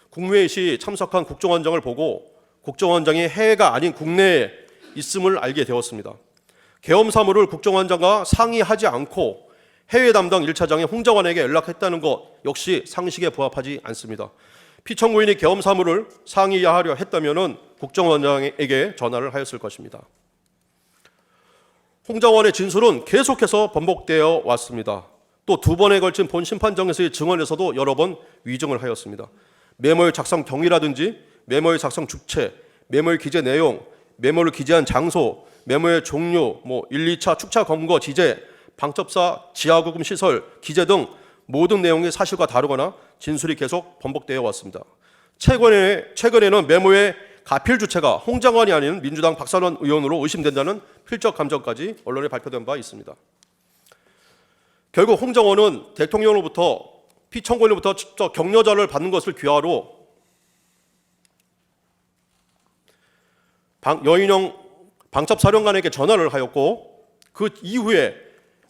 국무회의 시 참석한 국정원장을 보고 국정원장이 해외가 아닌 국내에 있음을 알게 되었습니다. 계엄 사무를 국정원장과 상의하지 않고 해외 담당 1차장이 홍장원에게 연락했다는 것 역시 상식에 부합하지 않습니다. 피청구인이 계엄 사무를 상의하려 했다면 국정원장에게 전화를 하였을 것입니다. 홍장원의 진술은 계속해서 번복되어 왔습니다. 또 두 번에 걸친 본 심판정에서의 증언에서도 여러 번 위증을 하였습니다. 메모의 작성 경위라든지 메모의 작성 주체, 메모의 기재 내용, 메모를 기재한 장소, 메모의 종류, 1, 2차 축차 검거 지제, 방첩사 지하구금 시설 기재 등 모든 내용이 사실과 다르거나 진술이 계속 번복되어 왔습니다. 최근에는 메모의 가필 주체가 홍장원이 아닌 민주당 박선원 의원으로 의심된다는 필적 감정까지 언론에 발표된 바 있습니다. 결국 홍장원은 대통령으로부터 피청구인으로부터 직접 격려자를 받는 것을 귀하로 여인영 방첩사령관에게 전화를 하였고, 그 이후에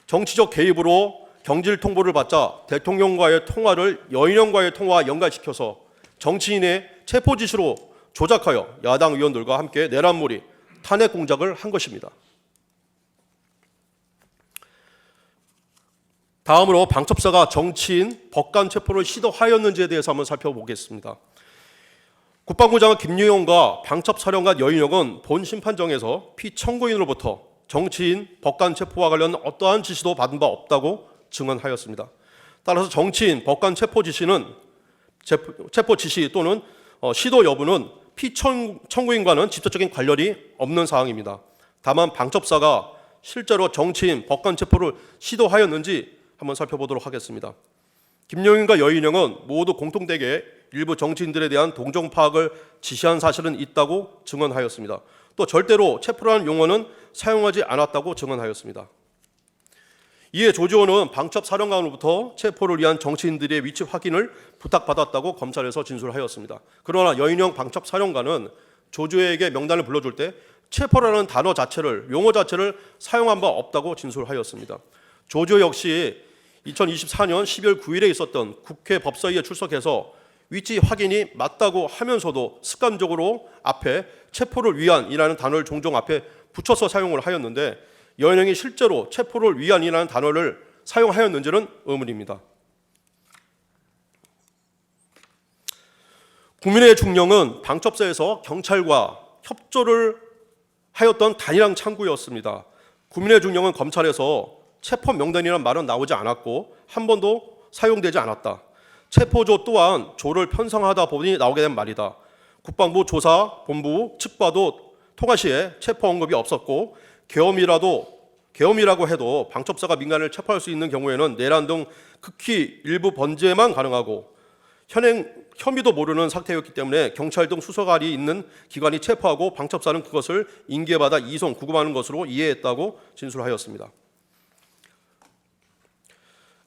정치적 개입으로 경질 통보를 받자 대통령과의 통화를 여인영과의 통화와 연관시켜서 정치인의 체포 지시로 조작하여 야당 의원들과 함께 내란몰이 탄핵 공작을 한 것입니다. 다음으로 방첩사가 정치인 법관 체포를 시도하였는지에 대해서 한번 살펴보겠습니다. 국방부 장관 김유영과 방첩사령관 여인영은 본 심판정에서 피청구인으로부터 정치인 법관 체포와 관련 어떠한 지시도 받은 바 없다고 증언하였습니다. 따라서 정치인 법관 체포 지시 또는 시도 여부는 피청구인과는 직접적인 관련이 없는 사항입니다. 다만 방첩사가 실제로 정치인 법관 체포를 시도하였는지 한번 살펴보도록 하겠습니다. 김용인과 여인영은 모두 공통되게 일부 정치인들에 대한 동정 파악을 지시한 사실은 있다고 증언하였습니다. 또 절대로 체포라는 용어는 사용하지 않았다고 증언하였습니다. 이에 조지호는 방첩사령관으로부터 체포를 위한 정치인들의 위치 확인을 부탁받았다고 검찰에서 진술하였습니다. 그러나 여인영 방첩사령관은 조지호에게 명단을 불러줄 때 체포라는 단어 자체를, 용어 자체를 사용한 바 없다고 진술하였습니다. 조지호 역시 2024년 12월 9일에 있었던 국회 법사위에 출석해서 위치 확인이 맞다고 하면서도 습관적으로 앞에 체포를 위한이라는 단어를 종종 앞에 붙여서 사용을 하였는데, 여인영이 실제로 체포를 위한이라는 단어를 사용하였는지는 의문입니다. 국민의 중령은 방첩사에서 경찰과 협조를 하였던 단일한 창구였습니다. 국민의 중령은 검찰에서 체포 명단이라는 말은 나오지 않았고 한 번도 사용되지 않았다. 체포조 또한 조를 편성하다 보니 나오게 된 말이다. 국방부 조사본부 측과도 통화 시에 체포 언급이 없었고 계엄이라고 해도 방첩사가 민간을 체포할 수 있는 경우에는 내란 등 극히 일부 번제만 가능하고 현행 혐의도 모르는 상태였기 때문에 경찰 등 수사관이 있는 기관이 체포하고 방첩사는 그것을 인계받아 이송 구금하는 것으로 이해했다고 진술하였습니다.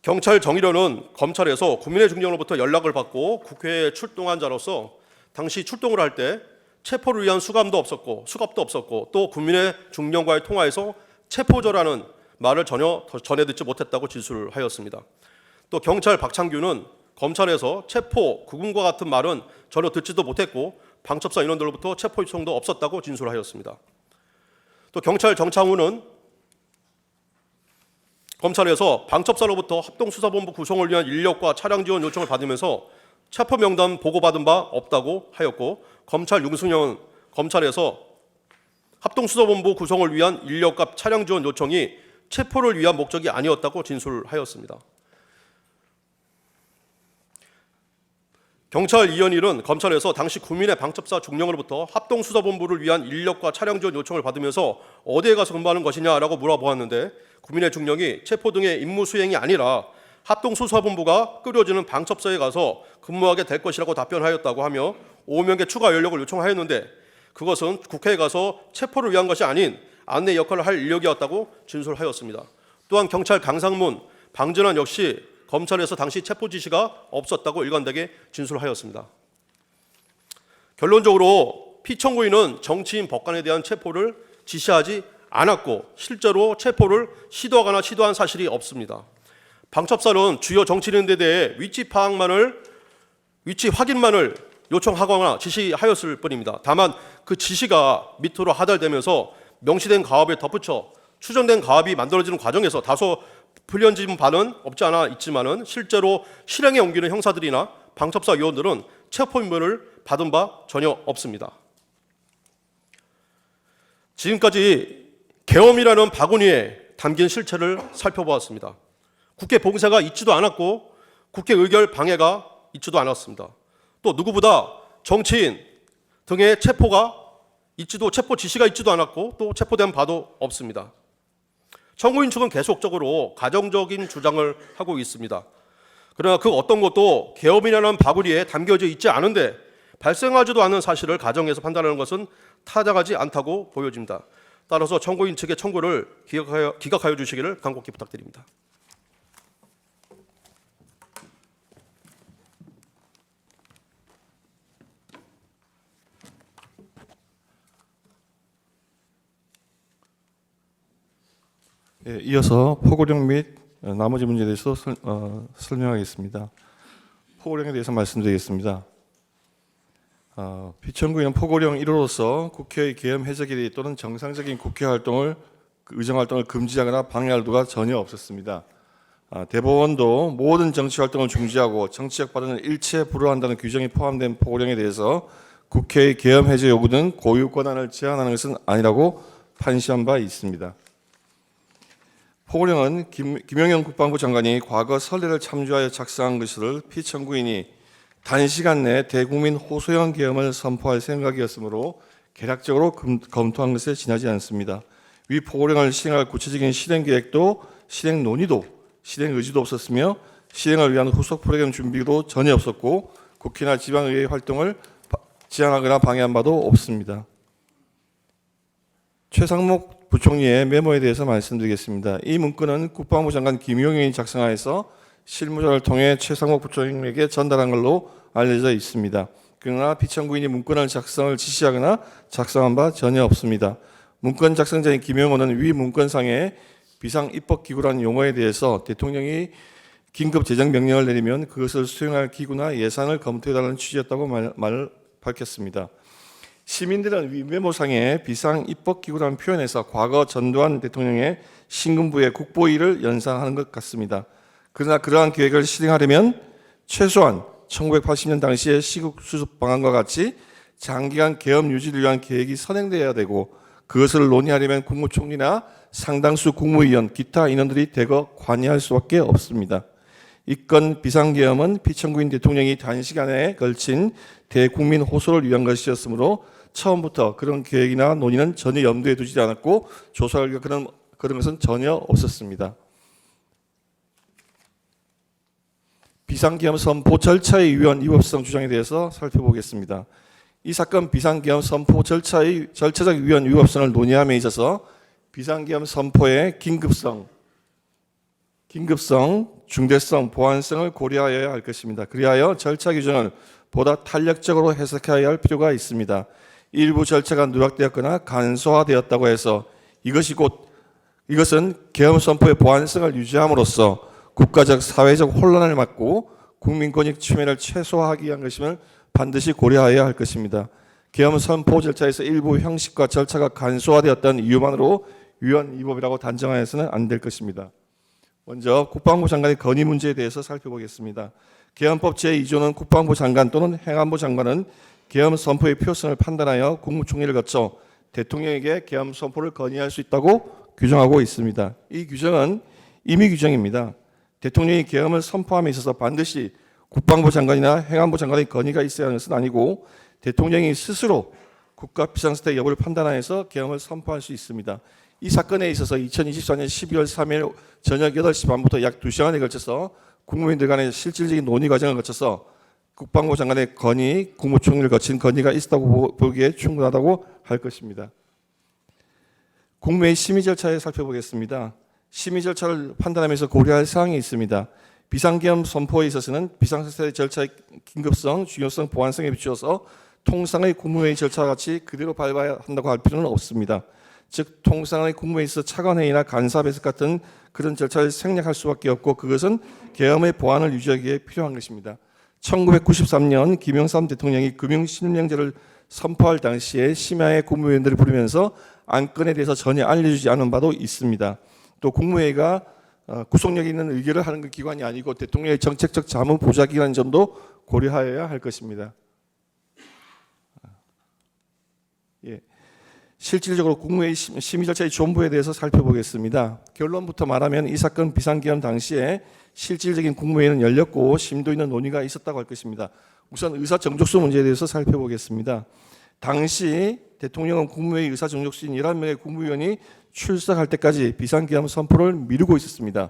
경찰 정의료는 검찰에서 국민의 중령으로부터 연락을 받고 국회에 출동한 자로서 당시 출동을 할 때 체포를 위한 수감도 없었고 또 국민의 중령과의 통화에서 체포조라는 말을 전혀 전해 듣지 못했다고 진술하였습니다. 또 경찰 박창규는 검찰에서 체포, 구금과 같은 말은 전혀 듣지도 못했고 방첩사 인원들로부터 체포 요청도 없었다고 진술하였습니다. 또 경찰 정창훈은 검찰에서 방첩사로부터 합동수사본부 구성을 위한 인력과 차량 지원 요청을 받으면서 체포 명단 보고받은 바 없다고 하였고 검찰 윤승현 검찰에서 합동수사본부 구성을 위한 인력과 차량 지원 요청이 체포를 위한 목적이 아니었다고 진술하였습니다. 경찰 이현일은 검찰에서 당시 국민의 방첩사 중령으로부터 합동수사본부를 위한 인력과 차량 지원 요청을 받으면서 어디에 가서 근무하는 것이냐라고 물어보았는데 국민의 중령이 체포 등의 임무 수행이 아니라 합동수사본부가 꾸려지는 방첩사에 가서 근무하게 될 것이라고 답변하였다고 하며 5명의 추가 연력을 요청하였는데 그것은 국회에 가서 체포를 위한 것이 아닌 안내 역할을 할 인력이었다고 진술하였습니다. 또한 경찰 강상문, 방전환 역시 검찰에서 당시 체포 지시가 없었다고 일관되게 진술하였습니다. 결론적으로 피청구인은 정치인 법관에 대한 체포를 지시하지 않았고 실제로 체포를 시도하거나 시도한 사실이 없습니다. 방첩사는 주요 정치인들에 대해 위치 확인만을 요청하거나 지시하였을 뿐입니다. 다만 그 지시가 밑으로 하달되면서 명시된 가업에 덧붙여 추정된 가업이 만들어지는 과정에서 다소 불리해진 바는 없지 않아 있지만은 실제로 실행에 옮기는 형사들이나 방첩사 요원들은 체포 임무를 받은 바 전혀 없습니다. 지금까지 계엄이라는 바구니에 담긴 실체를 살펴보았습니다. 국회 봉쇄가 있지도 않았고 국회 의결 방해가 있지도 않았습니다. 또 누구보다 정치인 등의 체포 지시가 있지도 않았고 또 체포된 바도 없습니다. 청구인 측은 계속적으로 가정적인 주장을 하고 있습니다. 그러나 그 어떤 것도 계엄이라는 바구니에 담겨져 있지 않은데 발생하지도 않은 사실을 가정해서 판단하는 것은 타당하지 않다고 보여집니다. 따라서 청구인 측의 청구를 기각하여 주시기를 간곡히 부탁드립니다. 예, 이어서 포고령 및 나머지 문제에 대해서 설명하겠습니다. 포고령에 대해서 말씀드리겠습니다. 피청구인은 포고령 1호로서 국회의 계엄 해제기일 또는 정상적인 국회 활동을 의정 활동을 금지하거나 방해할 도가 전혀 없었습니다. 대법원도 모든 정치 활동을 중지하고 정치적 발언을 일체 불허한다는 규정이 포함된 포고령에 대해서 국회의 계엄 해제 요구 등 고유 권한을 제한하는 것은 아니라고 판시한 바 있습니다. 포고령은 김영현 국방부 장관이 과거 선례를 참조하여 작성한 것을 피청구인이 단시간 내 대국민 호소형 계엄을 선포할 생각이었으므로 개략적으로 검토한 것에 지나지 않습니다. 위 포고령을 시행할 구체적인 실행 계획도 실행 논의도 실행 의지도 없었으며 실행을 위한 후속 프로그램 준비도 전혀 없었고 국회나 지방의회 활동을 제한하거나 방해한 바도 없습니다. 최상목 부총리의 메모에 대해서 말씀드리겠습니다. 이 문건은 국방부 장관 김용현이 작성하여서 실무자를 통해 최상목 부총리에게 전달한 걸로 알려져 있습니다. 그러나 피청구인이 문건을 작성을 지시하거나 작성한 바 전혀 없습니다. 문건 작성자인 김용호는 위 문건상의 비상입법기구라는 용어에 대해서 대통령이 긴급 재정명령을 내리면 그것을 수행할 기구나 예산을 검토해달라는 취지였다고 밝혔습니다. 시민들은 위 메모상의 비상입법기구라는 표현에서 과거 전두환 대통령의 신군부의 국보위를 연상하는 것 같습니다. 그러나 그러한 계획을 실행하려면 최소한 1980년 당시의 시국 수습 방안과 같이 장기간 계엄 유지를 위한 계획이 선행되어야 되고 그것을 논의하려면 국무총리나 상당수 국무위원, 기타 인원들이 대거 관여할 수밖에 없습니다. 이 건 비상계엄은 피청구인 대통령이 단시간에 걸친 대국민 호소를 위한 것이었으므로 처음부터 그런 계획이나 논의는 전혀 염두에 두지 않았고 조사 결과 그런 것은 전혀 없었습니다. 비상계엄 선포 절차의 위헌 위법성 주장에 대해서 살펴보겠습니다. 이 사건 비상계엄 선포 절차적 위헌 위법성을 논의함에 있어서 비상계엄 선포의 긴급성, 중대성, 보안성을 고려하여야 할 것입니다. 그리하여 절차 규정을 보다 탄력적으로 해석해야 할 필요가 있습니다. 일부 절차가 누락되었거나 간소화되었다고 해서 이것은 계엄 선포의 보안성을 유지함으로써 국가적 사회적 혼란을 막고 국민 권익 침해를 최소화하기 위한 것임을 반드시 고려해야 할 것입니다. 계엄 선포 절차에서 일부 형식과 절차가 간소화되었다는 이유만으로 위헌 위법이라고 단정하여서는 안 될 것입니다. 먼저 국방부 장관의 건의 문제에 대해서 살펴보겠습니다. 계엄법 제2조는 국방부 장관 또는 행안부 장관은 계엄 선포의 필요성을 판단하여 국무총리를 거쳐 대통령에게 계엄 선포를 건의할 수 있다고 규정하고 있습니다. 이 규정은 임의 규정입니다. 대통령이 계엄을 선포함에 있어서 반드시 국방부 장관이나 행안부 장관의 건의가 있어야 하는 것은 아니고 대통령이 스스로 국가 비상사태 여부를 판단하여서 계엄을 선포할 수 있습니다. 이 사건에 있어서 2024년 12월 3일 저녁 8시 반부터 약 2시간에 걸쳐서 국무위원들 간의 실질적인 논의 과정을 거쳐서 국방부 장관의 건의, 국무총리를 거친 건의가 있었다고 보기에 충분하다고 할 것입니다. 국무회의 심의 절차에 살펴보겠습니다. 심의 절차를 판단하면서 고려할 사항이 있습니다. 비상계엄 선포에 있어서는 비상사태 절차의 긴급성, 중요성, 보안성에 비추어서 통상의 국무회의 절차와 같이 그대로 밟아야 한다고 할 필요는 없습니다. 즉 통상의 국무회의에서 차관회의나 간사배석 같은 그런 절차를 생략할 수밖에 없고 그것은 계엄의 보안을 유지하기 위해 필요한 것입니다. 1993년 김영삼 대통령이 금융실명제를 선포할 당시에 심야에 국무위원들을 부르면서 안건에 대해서 전혀 알려주지 않은 바도 있습니다. 또 국무회의가 구속력 있는 의결을 하는 그 기관이 아니고 대통령의 정책적 자문 보좌기관인 점도 고려하여야 할 것입니다. 예. 실질적으로 국무회의 심의 절차의 존부에 대해서 살펴보겠습니다. 결론부터 말하면 이 사건 비상계엄 당시에 실질적인 국무회의는 열렸고 심도 있는 논의가 있었다고 할 것입니다. 우선 의사 정족수 문제에 대해서 살펴보겠습니다. 당시 대통령은 국무회의 의사 정족수인 11명의 국무위원이 출석할 때까지 비상계엄 선포를 미루고 있었습니다.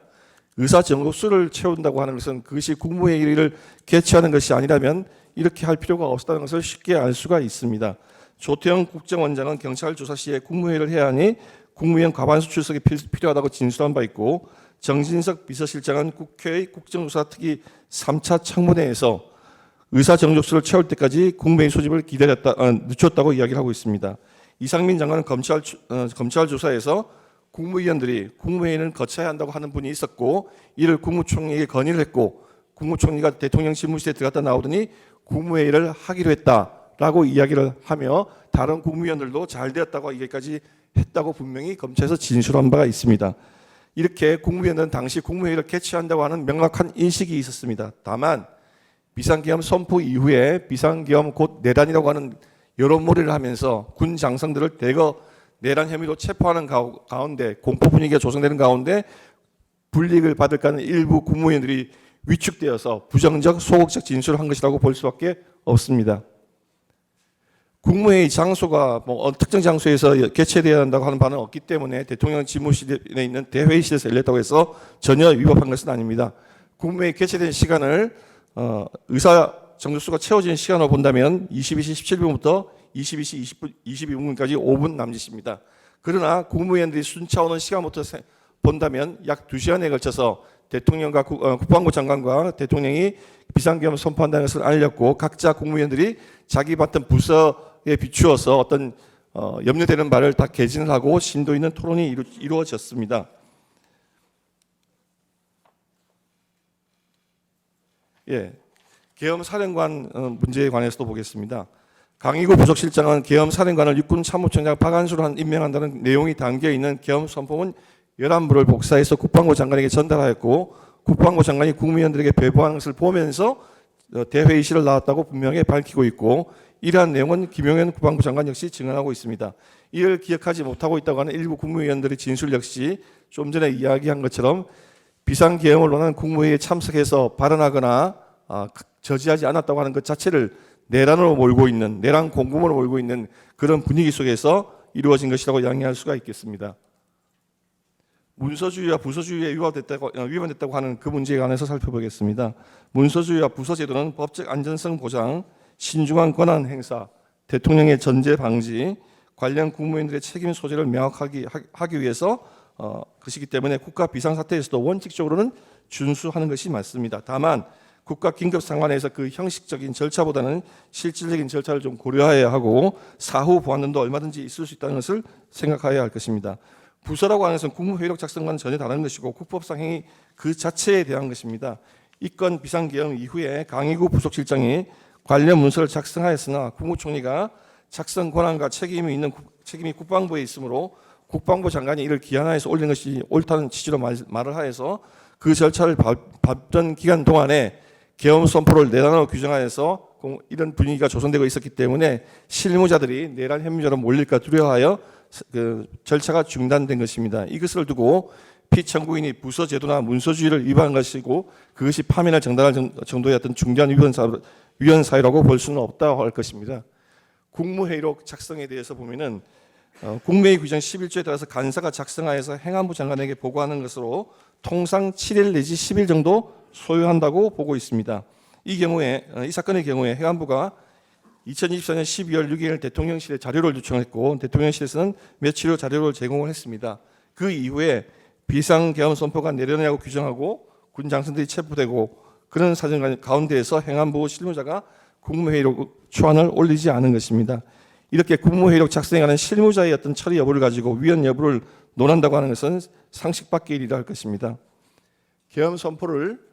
의사 정족수를 채운다고 하는 것은 그것이 국무회의를 개최하는 것이 아니라면 이렇게 할 필요가 없었다는 것을 쉽게 알 수가 있습니다. 조태영 국정원장은 경찰 조사 시에 국무회의를 해야 하니 국무위원 과반수 출석이 필요하다고 진술한 바 있고 정진석 비서실장은 국회의 국정조사 특위 3차 청문회에서 의사 정족수를 채울 때까지 국무회의 소집을 늦췄다고 이야기를 하고 있습니다. 이상민 장관은 검찰 조사에서 국무위원들이 국무회의는 거쳐야 한다고 하는 분이 있었고 이를 국무총리에게 건의를 했고 국무총리가 대통령 집무실에 들어갔다 나오더니 국무회의를 하기로 했다라고 이야기를 하며 다른 국무위원들도 잘 되었다고 이게까지 했다고 분명히 검찰에서 진술한 바가 있습니다. 이렇게 국무위원들은 당시 국무회의를 개최한다고 하는 명확한 인식이 있었습니다. 다만 비상계엄 선포 이후에 비상계엄 곧 내란이라고 하는 여론몰이를 하면서 군 장성들을 대거 내란 혐의로 체포하는 가운데 공포 분위기가 조성되는 가운데 불이익을 받을까 하는 일부 국무위원들이 위축되어서 부정적 소극적 진술을 한 것이라고 볼 수밖에 없습니다. 국무회의 장소가 특정 장소에서 개최되어야 한다고 하는 바는 없기 때문에 대통령 집무실에 있는 대회의실에서 열렸다고 해서 전혀 위법한 것은 아닙니다. 국무회의 개최된 시간을 의사 정족수가 채워진 시간으로 본다면 22시 17분부터 22시 22분까지 5분 남짓입니다. 그러나 국무위원들이 순차오는 시간부터 본다면 약 2시간에 걸쳐서 대통령과 국방부 장관과 대통령이 비상계엄을 선포한다는 것을 알렸고 각자 국무위원들이 자기 맡은 부서에 비추어서 어떤 염려되는 말을 다 개진을 하고 심도 있는 토론이 이루어졌습니다. 예, 계엄 사령관 문제에 관해서도 보겠습니다. 강희구 부속실장은 계엄 사령관을 육군 참모총장 박안수로 임명한다는 내용이 담겨 있는 계엄 선포문 11부를 복사해서 국방부 장관에게 전달하였고 국방부 장관이 국무위원들에게 배부하는 것을 보면서 대회의실을 나왔다고 분명히 밝히고 있고 이러한 내용은 김용현 국방부 장관 역시 증언하고 있습니다. 이를 기억하지 못하고 있다고 하는 일부 국무위원들의 진술 역시 좀 전에 이야기한 것처럼 비상계엄을 논하는 국무회의에 참석해서 발언하거나 저지하지 않았다고 하는 것 자체를 내란으로 몰고 있는, 내란 공범으로 몰고 있는 그런 분위기 속에서 이루어진 것이라고 양해할 수가 있겠습니다. 문서주의와 부서주의에 위반됐다고 하는 그 문제에 관해서 살펴보겠습니다. 문서주의와 부서제도는 법적 안전성 보장, 신중한 권한 행사, 대통령의 전제 방지, 관련 국무위원들의 책임 소재를 명확하게 하기 위해서 것이기 때문에 국가 비상사태에서도 원칙적으로는 준수하는 것이 맞습니다. 다만 국가 긴급 상황에서 그 형식적인 절차보다는 실질적인 절차를 좀 고려해야 하고 사후 보완도 얼마든지 있을 수 있다는 것을 생각해야 할 것입니다. 부서라고 하는 것은 국무회의록 작성과는 전혀 다른 것이고 국법상 행위 그 자체에 대한 것입니다. 이건 비상계엄 이후에 강의구 부속실장이 관련 문서를 작성하였으나 국무총리가 작성 권한과 책임이 국방부에 있으므로 국방부 장관이 이를 기한하여서 올린 것이 옳다는 취지로 말을 하여서 그 절차를 밟던 기간 동안에 계엄 선포를 내란으로 규정하여서 이런 분위기가 조성되고 있었기 때문에 실무자들이 내란 혐의자로 몰릴까 두려워하여 그 절차가 중단된 것입니다. 이것을 두고 피청구인이 부서 제도나 문서주의를 위반한 것이고 그것이 파면을 정당할 정도의 중대한 위헌 사유라고 볼 수는 없다고 할 것입니다. 국무회의록 작성에 대해서 보면은 국무회의 규정 11조에 따라서 간사가 작성하여서 행안부 장관에게 보고하는 것으로 통상 7일 내지 10일 정도 소요한다고 보고 있습니다. 이 사건의 경우에 행안부가 2024년 12월 6일 대통령실에 자료를 요청했고 대통령실에서는 며칠 후 자료를 제공을 했습니다. 그 이후에 비상계엄 선포가 내려냐고 규정하고 군 장성들이 체포되고 그런 사정 가운데에서 행안부 실무자가 국무회의록 초안을 올리지 않은 것입니다. 이렇게 국무회의록 작성에 관한 실무자의 어떤 처리 여부를 가지고 위헌 여부를 논한다고 하는 것은 상식 밖의 일이라 할 것입니다. 계엄 선포를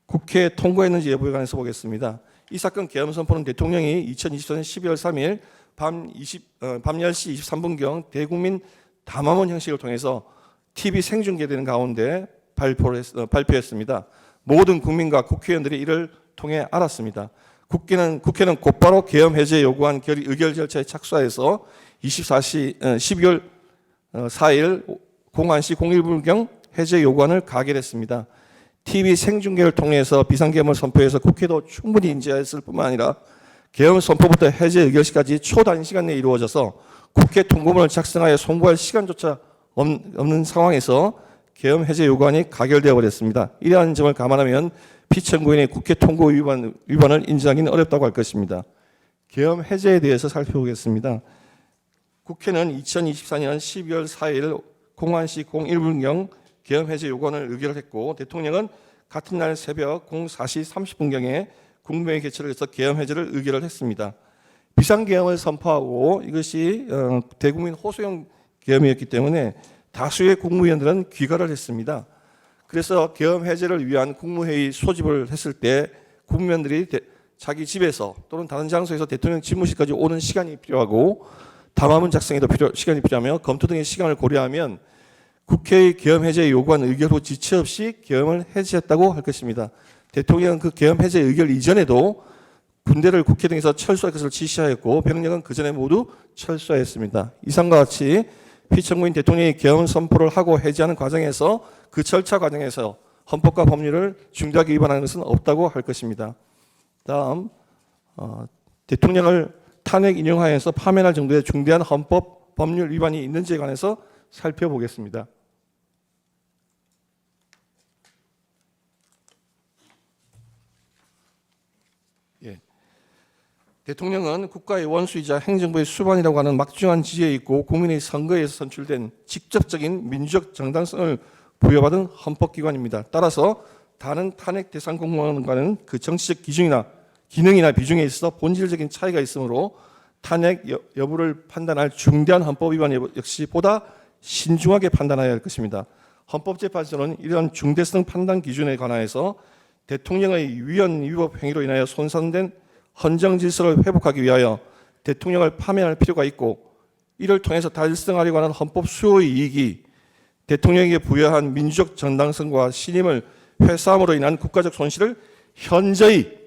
국회에 통과했는지 여부에 관해서 보겠습니다. 이 사건 계엄 선포는 대통령이 2024년 12월 3일 밤 10시 23분경 대국민 담화문 형식을 통해서 TV 생중계되는 가운데 발표했습니다. 모든 국민과 국회의원들이 이를 통해 알았습니다. 국회는 곧바로 계엄 해제 요구한 의결 절차에 착수하여서 12월 4일 01시 01분경 해제 요구안을 가결했습니다. TV 생중계를 통해서 비상계엄을 선포해서 국회도 충분히 인지했을 뿐만 아니라 계엄 선포부터 해제 의결시까지 초단시간 내에 이루어져서 국회 통보문을 작성하여 송부할 시간조차 없는 상황에서 계엄 해제 요구안이 가결되어 버렸습니다. 이러한 점을 감안하면 피청구인의 국회 통보 위반을 인정하기는 어렵다고 할 것입니다. 계엄 해제에 대해서 살펴보겠습니다. 국회는 2024년 12월 4일 01시 01분경 계엄 해제 요구안을 의결을 했고 대통령은 같은 날 새벽 04시 30분경에 국무회의 개최를 해서 계엄 해제를 의결을 했습니다. 비상계엄을 선포하고 이것이 대국민 호소형 계엄이었기 때문에 다수의 국무위원들은 귀가를 했습니다. 그래서 계엄 해제를 위한 국무회의 소집을 했을 때 국무위원들이 자기 집에서 또는 다른 장소에서 대통령 집무실까지 오는 시간이 필요하고 담화문 작성에도 시간이 필요하며 검토 등의 시간을 고려하면 국회의 계엄 해제 요구한 의결 후 지체 없이 계엄을 해제했다고 할 것입니다. 대통령은 그 계엄 해제 의결 이전에도 군대를 국회 등에서 철수할 것을 지시하였고 병력은 그 전에 모두 철수하였습니다. 이상과 같이 피청구인 대통령이 계엄 선포를 하고 해제하는 과정에서 그 절차 과정에서 헌법과 법률을 중대하게 위반하는 것은 없다고 할 것입니다. 다음 대통령을 탄핵 인용하여서 파면할 정도의 중대한 헌법 법률 위반이 있는지에 관해서 살펴보겠습니다. 대통령은 국가의 원수이자 행정부의 수반이라고 하는 막중한 지위에 있고 국민의 선거에서 선출된 직접적인 민주적 정당성을 부여받은 헌법기관입니다. 따라서 다른 탄핵 대상 공무원과는 그 정치적 기능이나 비중에 있어 본질적인 차이가 있으므로 탄핵 여부를 판단할 중대한 헌법 위반 역시 보다 신중하게 판단해야 할 것입니다. 헌법재판소는 이런 중대성 판단 기준에 관하여서 대통령의 위헌 위법 행위로 인하여 손상된 헌정 질서를 회복하기 위하여 대통령을 파면할 필요가 있고 이를 통해서 달성하려고 하는 헌법 수호의 이익이 대통령에게 부여한 민주적 정당성과 신임을 회사함으로 인한 국가적 손실을 현저히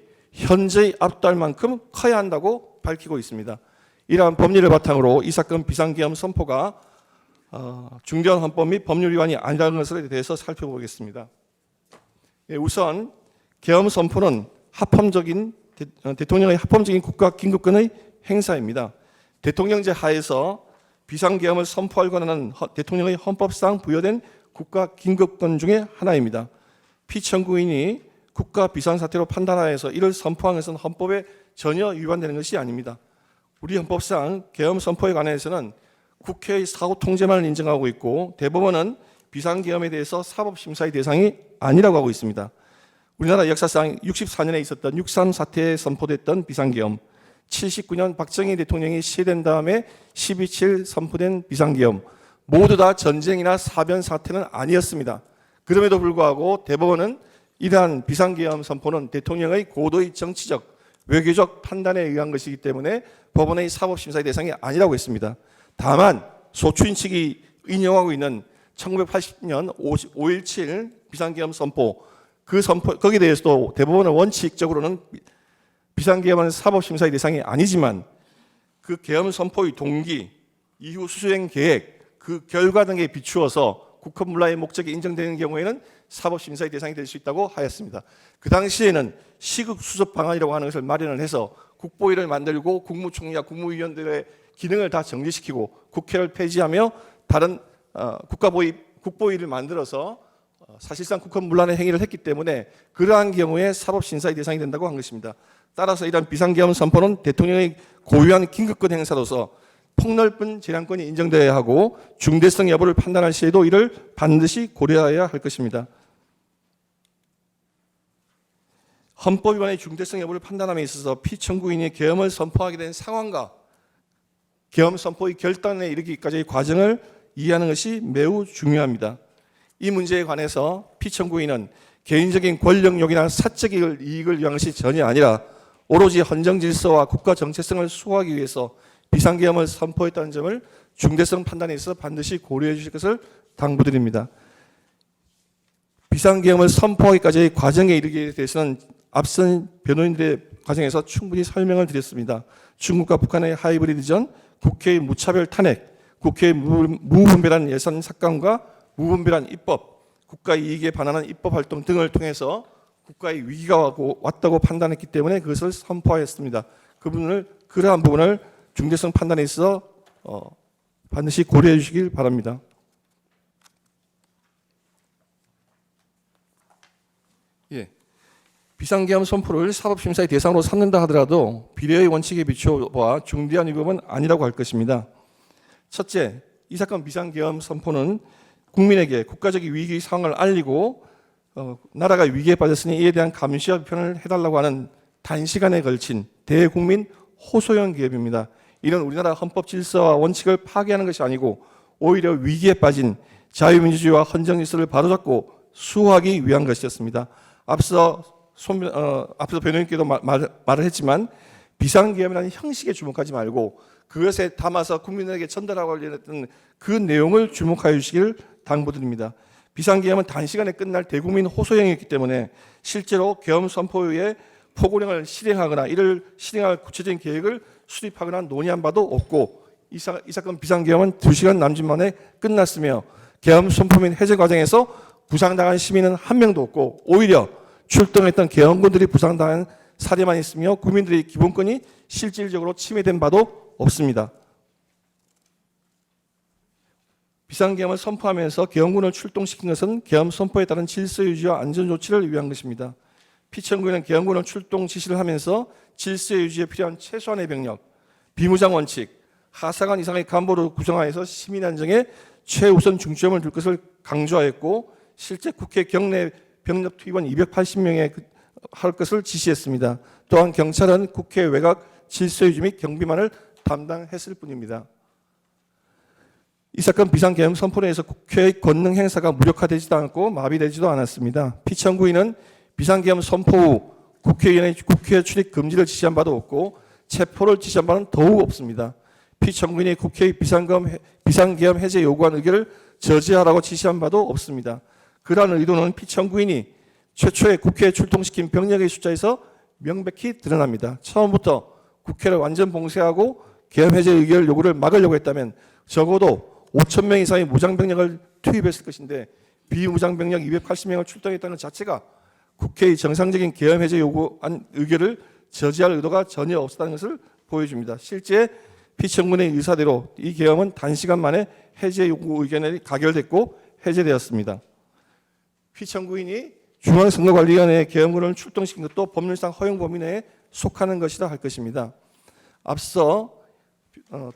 압도할 만큼 커야 한다고 밝히고 있습니다. 이러한 법리를 바탕으로 이 사건 비상계엄 선포가 중대한 헌법 및 법률 위반이 아니라는 것에 대해서 살펴보겠습니다. 예, 우선 계엄 선포는 대통령의 합법적인 국가 긴급권의 행사입니다. 대통령제 하에서 비상계엄을 선포할 권한은 대통령의 헌법상 부여된 국가 긴급권 중에 하나입니다. 피청구인이 국가 비상사태로 판단하여서 이를 선포한 것은 헌법에 전혀 위반되는 것이 아닙니다. 우리 헌법상 계엄 선포에 관해서는 국회의 사후 통제만을 인정하고 있고 대법원은 비상계엄에 대해서 사법심사의 대상이 아니라고 하고 있습니다. 우리나라 역사상 64년에 있었던 6.3 사태에 선포됐던 비상계엄, 79년 박정희 대통령이 시해된 다음에 12.7 선포된 비상계엄, 모두 다 전쟁이나 사변 사태는 아니었습니다. 그럼에도 불구하고 대법원은 이러한 비상계엄 선포는 대통령의 고도의 정치적, 외교적 판단에 의한 것이기 때문에 법원의 사법심사의 대상이 아니라고 했습니다. 다만 소추인 측이 인용하고 있는 1980년 5.17 비상계엄 선포, 거기에 대해서도 대법원은 원칙적으로는 비상계엄은 사법심사의 대상이 아니지만 그 계엄 선포의 동기, 이후 수행 계획, 그 결과 등에 비추어서 국헌문란의 목적이 인정되는 경우에는 사법심사의 대상이 될 수 있다고 하였습니다. 그 당시에는 시국수습 방안이라고 하는 것을 마련을 해서 국보위를 만들고 국무총리와 국무위원들의 기능을 다 정지시키고 국회를 폐지하며 다른 국보위를 만들어서 사실상 국헌문란의 행위를 했기 때문에 그러한 경우에 사법심사의 대상이 된다고 한 것입니다. 따라서 이러한 비상계엄 선포는 대통령의 고유한 긴급권 행사로서 폭넓은 재량권이 인정되어야 하고 중대성 여부를 판단할 시에도 이를 반드시 고려해야 할 것입니다. 헌법 위반의 중대성 여부를 판단함에 있어서 피청구인이 계엄을 선포하게 된 상황과 계엄 선포의 결단에 이르기까지의 과정을 이해하는 것이 매우 중요합니다. 이 문제에 관해서 피청구인은 개인적인 권력욕이나 사적 이익을 위한 것이 전혀 아니라 오로지 헌정질서와 국가 정체성을 수호하기 위해서 비상계엄을 선포했다는 점을 중대성 판단에 있어서 반드시 고려해 주실 것을 당부드립니다. 비상계엄을 선포하기까지의 과정에 이르기에 대해서는 앞선 변호인들의 과정에서 충분히 설명을 드렸습니다. 중국과 북한의 하이브리드전, 국회의 무차별 탄핵, 국회의 무분별한 예산 삭감과 무분별한 입법, 국가 이익에 반하는 입법 활동 등을 통해서 국가의 위기가 왔다고 판단했기 때문에 그것을 선포하였습니다. 그러한 부분을 중대성 판단에 있어서 반드시 고려해 주시길 바랍니다. 예. 비상계엄 선포를 사법심사의 대상으로 삼는다 하더라도 비례의 원칙에 비추어 중대한 위법은 아니라고 할 것입니다. 첫째, 이 사건 비상계엄 선포는 국민에게 국가적 위기 상황을 알리고 나라가 위기에 빠졌으니 이에 대한 감시와 비판을 해달라고 하는 단시간에 걸친 대국민 호소형 기업입니다. 이는 우리나라 헌법 질서와 원칙을 파괴하는 것이 아니고 오히려 위기에 빠진 자유민주주의와 헌정질서를 바로잡고 수호하기 위한 것이었습니다. 앞서 변호인께도 말을 했지만 비상계엄이라는 형식에 주목하지 말고 그것에 담아서 국민에게 전달하고 하려는 그 내용을 주목하여 주시길 당부드립니다. 비상계엄은 단시간에 끝날 대국민 호소형이었기 때문에 실제로 계엄 선포 후에 포고령을 실행하거나 이를 실행할 구체적인 계획을 수립하거나 논의한 바도 없고 이 사건 비상계엄은 2시간 남짓 만에 끝났으며 계엄 선포 및 해제 과정에서 부상당한 시민은 한 명도 없고 오히려 출동했던 계엄군들이 부상당한 사례만 있으며 국민들의 기본권이 실질적으로 침해된 바도 없습니다. 비상계엄을 선포하면서 계엄군을 출동시킨 것은 계엄 선포에 따른 질서 유지와 안전 조치를 위한 것입니다. 피청구에는 계엄군을 출동 지시를 하면서 질서 유지에 필요한 최소한의 병력, 비무장 원칙, 하사관 이상의 간부를 구성하여서 시민 안정에 최우선 중점을 둘 것을 강조하였고 실제 국회 경내 병력 투입은 280명에 할 것을 지시했습니다. 또한 경찰은 국회 외곽 질서 유지 및 경비만을 담당했을 뿐입니다. 이 사건 비상계엄 선포로 해서 국회의 권능 행사가 무력화되지도 않고 마비되지도 않았습니다. 피청구인은 비상계엄 선포 후 국회 출입 금지를 지시한 바도 없고 체포를 지시한 바는 더욱 없습니다. 피청구인이 국회의 비상계엄 해제 요구한 의결을 저지하라고 지시한 바도 없습니다. 그러한 의도는 피청구인이 최초에 국회에 출동시킨 병력의 숫자에서 명백히 드러납니다. 처음부터 국회를 완전 봉쇄하고 계엄 해제 의결 요구를 막으려고 했다면 적어도 5,000명 이상의 무장병력을 투입했을 것인데 비무장병력 280명을 출동했다는 자체가 국회의 정상적인 계엄 해제 요구한 의결을 저지할 의도가 전혀 없었다는 것을 보여줍니다. 실제 피청군의 의사대로 이 계엄은 단시간 만에 해제 요구 의견이 가결됐고 해제되었습니다. 피청구인이 중앙선거관리위원회에 계엄군을 출동시킨 것도 법률상 허용 범위 내에 속하는 것이라 할 것입니다. 앞서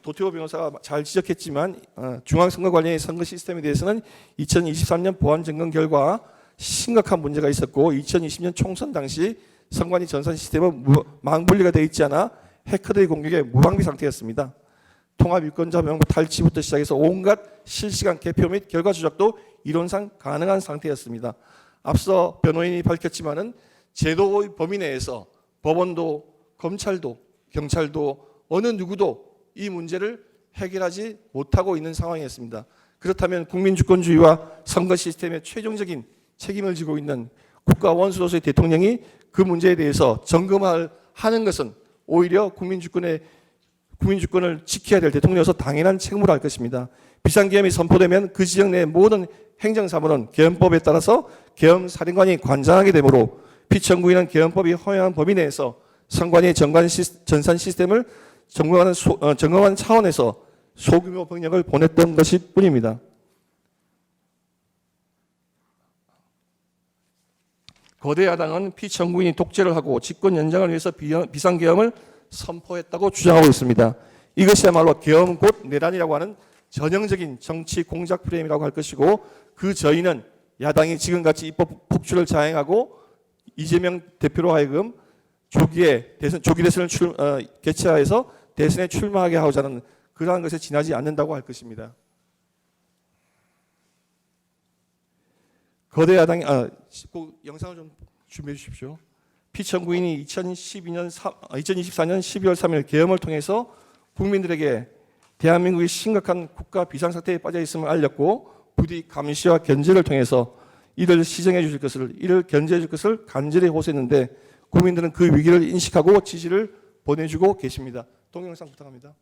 도태호 변호사가 잘 지적했지만 중앙선거관리의 선거 시스템에 대해서는 2023년 보안 점검 결과 심각한 문제가 있었고 2020년 총선 당시 선관위 전산 시스템은 망분리가 되어 있지 않아 해커들의 공격에 무방비 상태였습니다. 통합 유권자 명부 탈취부터 시작해서 온갖 실시간 개표 및 결과 조작도 이론상 가능한 상태였습니다. 앞서 변호인이 밝혔지만은 제도의 범위 내에서 법원도 검찰도 경찰도 어느 누구도 이 문제를 해결하지 못하고 있는 상황이었습니다. 그렇다면 국민주권주의와 선거 시스템의 최종적인 책임을 지고 있는 국가 원수로서의 대통령이 그 문제에 대해서 점검을 하는 것은 오히려 국민주권을 지켜야 될 대통령으로서 당연한 책무를 할 것입니다. 비상계엄이 선포되면 그 지역 내 모든 행정사무는 계엄법에 따라서 계엄사령관이 관장하게 되므로 피청구인은 계엄법이 허용한 범위 내에서 선관위의 전산 시스템을 점검하는 차원에서 소규모 병력을 보냈던 것일 뿐입니다. 거대 야당은 피청구인이 독재를 하고 집권 연장을 위해서 비상계엄을 선포했다고 주장하고 있습니다. 이것이야말로 계엄 곧 내란이라고 하는 전형적인 정치 공작 프레임이라고 할 것이고 그 저희는 야당이 지금같이 입법 폭주를 자행하고 이재명 대표로 하여금 조기 대선을 개최하여서 대선에 출마하게 하고자 하는 그러한 것에 지나지 않는다고 할 것입니다. 거대 야당이 꼭 영상을 좀 준비해 주십시오. 피청구인이 2024년 12월 3일 계엄을 통해서 국민들에게 대한민국이 심각한 국가 비상사태에 빠져 있음을 알렸고 부디 감시와 견제를 통해서 이를 시정해 주실 것을, 이를 견제해 줄 것을 간절히 호소했는데 국민들은 그 위기를 인식하고 지시를 보내주고 계십니다. 동영상 부탁합니다.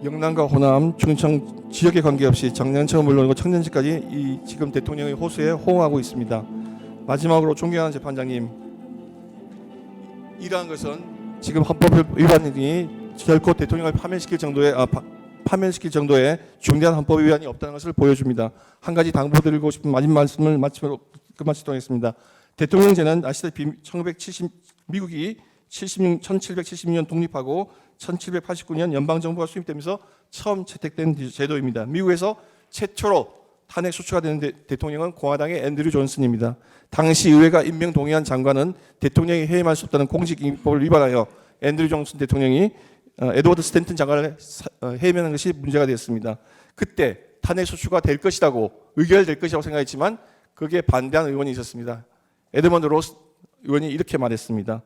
영남과 호남, 충청 지역에 관계없이 장년층은 물론이고 청년층까지 이 지금 대통령의 호소에 호응하고 있습니다. 마지막으로 존경하는 재판장님, 이러한 것은 지금 헌법 위반이 결코 대통령을 파면시킬 정도의 중대한 헌법 위반이 없다는 것을 보여줍니다. 한 가지 당부드리고 싶은 마지막 말씀을 마치도록 하겠습니다. 대통령제는 아시다시피 미국이 1776년 독립하고 1789년 연방정부가 수립되면서 처음 채택된 제도입니다. 미국에서 최초로 탄핵 소추가 되는 대통령은 공화당의 앤드류 존슨입니다. 당시 의회가 임명 동의한 장관은 대통령이 해임할 수 없다는 공직임법을 위반하여 앤드류 존슨 대통령이 에드워드 스탠튼 장관을 해임하는 것이 문제가 되었습니다. 그때 탄핵 소추가 될 것이라고 의결될 것이라고 생각했지만 거기에 반대하는 의원이 있었습니다. 에드먼드 로스 의원이 이렇게 말했습니다.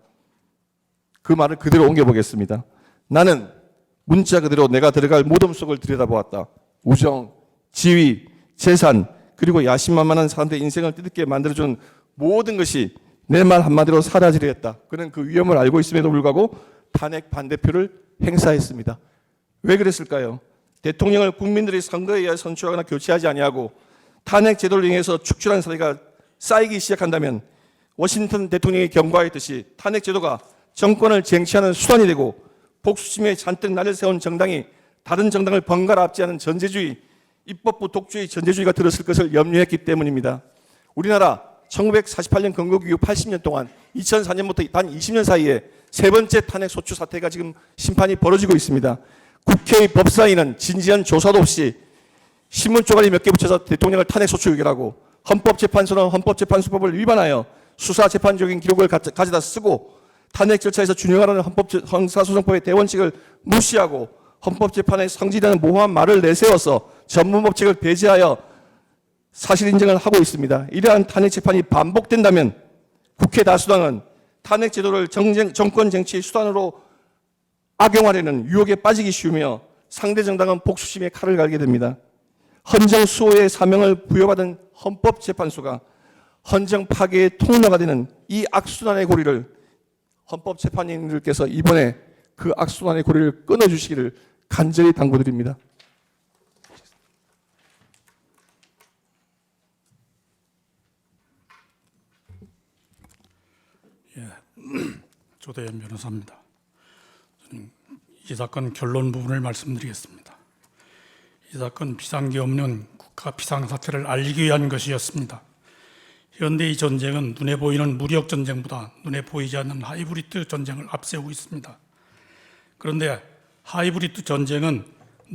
그 말을 그대로 옮겨보겠습니다. 나는 문자 그대로 내가 들어갈 모든 속을 들여다보았다. 우정, 지위, 재산, 그리고 야심만만한 사람들의 인생을 뜻있게 만들어준 모든 것이 내 말 한마디로 사라지려 했다. 그는 그 위험을 알고 있음에도 불구하고 탄핵 반대표를 행사했습니다. 왜 그랬을까요? 대통령을 국민들이 선거에 의해 선출하거나 교체하지 아니하고 탄핵 제도를 이용해서 축출한 사례가 쌓이기 시작한다면 워싱턴 대통령이 경고하였듯이 탄핵 제도가 정권을 쟁취하는 수단이 되고 복수심에 잔뜩 날을 세운 정당이 다른 정당을 번갈아 압제하는 전제주의, 입법부 독주의 전제주의가 들었을 것을 염려했기 때문입니다. 우리나라 1948년 건국 이후 80년 동안 2004년부터 단 20년 사이에 세 번째 탄핵 소추 사태가 지금 심판이 벌어지고 있습니다. 국회의 법사위는 진지한 조사도 없이 신문 쪼가리 몇 개 붙여서 대통령을 탄핵 소추 의결하고 헌법재판소는 헌법재판소법을 위반하여 수사재판적인 기록을 가져다 쓰고 탄핵 절차에서 준용하라는 형사소송법의 대원칙을 무시하고 헌법재판에 성질하는 모호한 말을 내세워서 전문법칙을 배제하여 사실 인정을 하고 있습니다. 이러한 탄핵 재판이 반복된다면 국회 다수당은 탄핵 제도를 정권 쟁취의 수단으로 악용하려는 유혹에 빠지기 쉬우며 상대 정당은 복수심에 칼을 갈게 됩니다. 헌정 수호의 사명을 부여받은 헌법재판소가 헌정 파괴의 통로가 되는 이 악순환의 고리를 헌법재판인들께서 이번에 그 악순환의 고리를 끊어주시기를 간절히 당부드립니다. 조대현 변호사입니다. 저는 이 사건 결론 부분을 말씀드리겠습니다. 이 사건 비상계엄은 국가 비상사태를 알리기 위한 것이었습니다. 현대의 전쟁은 눈에 보이는 무력 전쟁보다 눈에 보이지 않는 하이브리드 전쟁을 앞세우고 있습니다. 그런데 하이브리드 전쟁은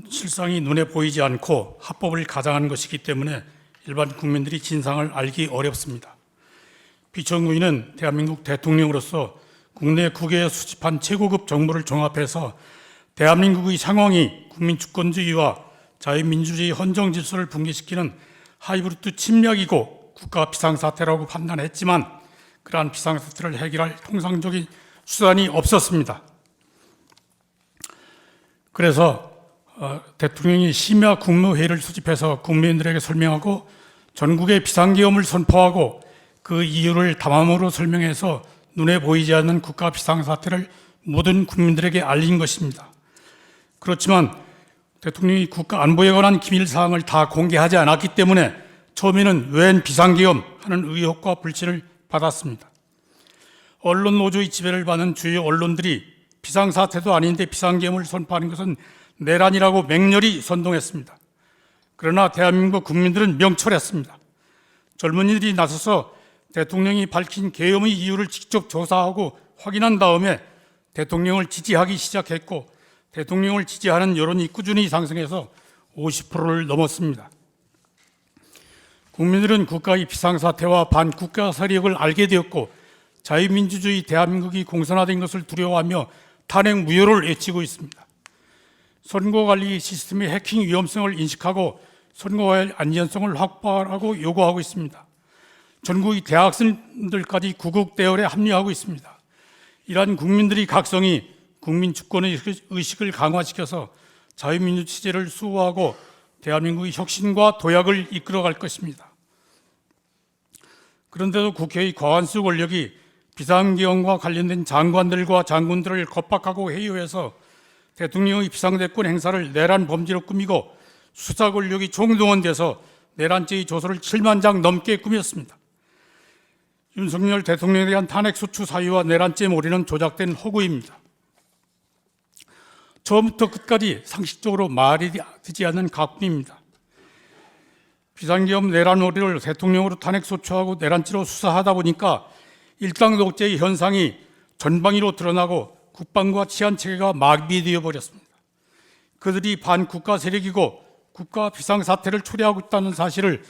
실상이 눈에 보이지 않고 합법을 가장한 것이기 때문에 일반 국민들이 진상을 알기 어렵습니다. 비천구인은 대한민국 대통령으로서 국내 국외에 수집한 최고급 정보를 종합해서 대한민국의 상황이 국민 주권주의와 자유민주주의 헌정 질서를 붕괴시키는 하이브리드 침략이고 국가 비상사태라고 판단했지만 그러한 비상사태를 해결할 통상적인 수단이 없었습니다. 그래서 대통령이 심야 국무회의를 수집해서 국민들에게 설명하고 전국에 비상계엄을 선포하고 그 이유를 담화로 설명해서 눈에 보이지 않는 국가 비상사태를 모든 국민들에게 알린 것입니다. 그렇지만 대통령이 국가 안보에 관한 기밀사항을 다 공개하지 않았기 때문에 처음에는 웬 비상계엄 하는 의혹과 불신을 받았습니다. 언론 노조의 지배를 받는 주요 언론들이 비상사태도 아닌데 비상계엄을 선포하는 것은 내란이라고 맹렬히 선동했습니다. 그러나 대한민국 국민들은 명철했습니다. 젊은이들이 나서서 대통령이 밝힌 계엄의 이유를 직접 조사하고 확인한 다음에 대통령을 지지하기 시작했고 대통령을 지지하는 여론이 꾸준히 상승해서 50%를 넘었습니다. 국민들은 국가의 비상사태와 반국가 세력을 알게 되었고 자유민주주의 대한민국이 공산화된 것을 두려워하며 탄핵 무효를 외치고 있습니다. 선거관리 시스템의 해킹 위험성을 인식하고 선거의 안전성을 확보하라고 요구하고 있습니다. 전국의 대학생들까지 구국대열에 합류하고 있습니다. 이러한 국민들의 각성이 국민 주권의 의식을 강화시켜서 자유민주 체제를 수호하고 대한민국의 혁신과 도약을 이끌어갈 것입니다. 그런데도 국회의 과반수 권력이 비상계엄과 관련된 장관들과 장군들을 겁박하고 회유해서 대통령의 비상대권 행사를 내란 범죄로 꾸미고 수사 권력이 총동원돼서 내란죄의 조서를 7만 장 넘게 꾸몄습니다. 윤석열 대통령에 대한 탄핵소추 사유와 내란죄 몰이는 조작된 허구입니다. 처음부터 끝까지 상식적으로 말이 되지 않는 가kum입니다. 비상계엄 내란 몰이를 대통령으로 탄핵소추하고 내란죄로 수사하다 보니까 일당 독재의 현상이 전방위로 드러나고 국방과 치안체계가 마비되어 버렸습니다. 그들이 반국가 세력이고 국가 비상사태를 초래하고 있다는 사실을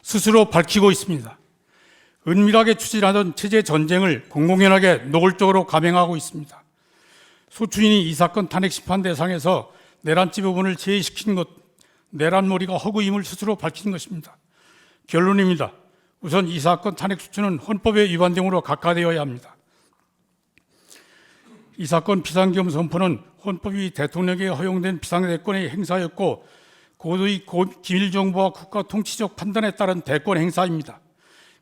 스스로 밝히고 있습니다. 은밀하게 추진하던 체제 전쟁을 공공연하게 노골적으로 감행하고 있습니다. 소추인이 이 사건 탄핵 심판 대상에서 내란죄 부분을 제외시킨 것, 내란몰이가 허구임을 스스로 밝힌 것입니다. 결론입니다. 우선 이 사건 탄핵 소추는 헌법에 위반됨으로 각하되어야 합니다. 이 사건 비상계엄 선포는 헌법이 대통령에게 허용된 비상대권의 행사였고 고도의 기밀정보와 국가 통치적 판단에 따른 대권 행사입니다.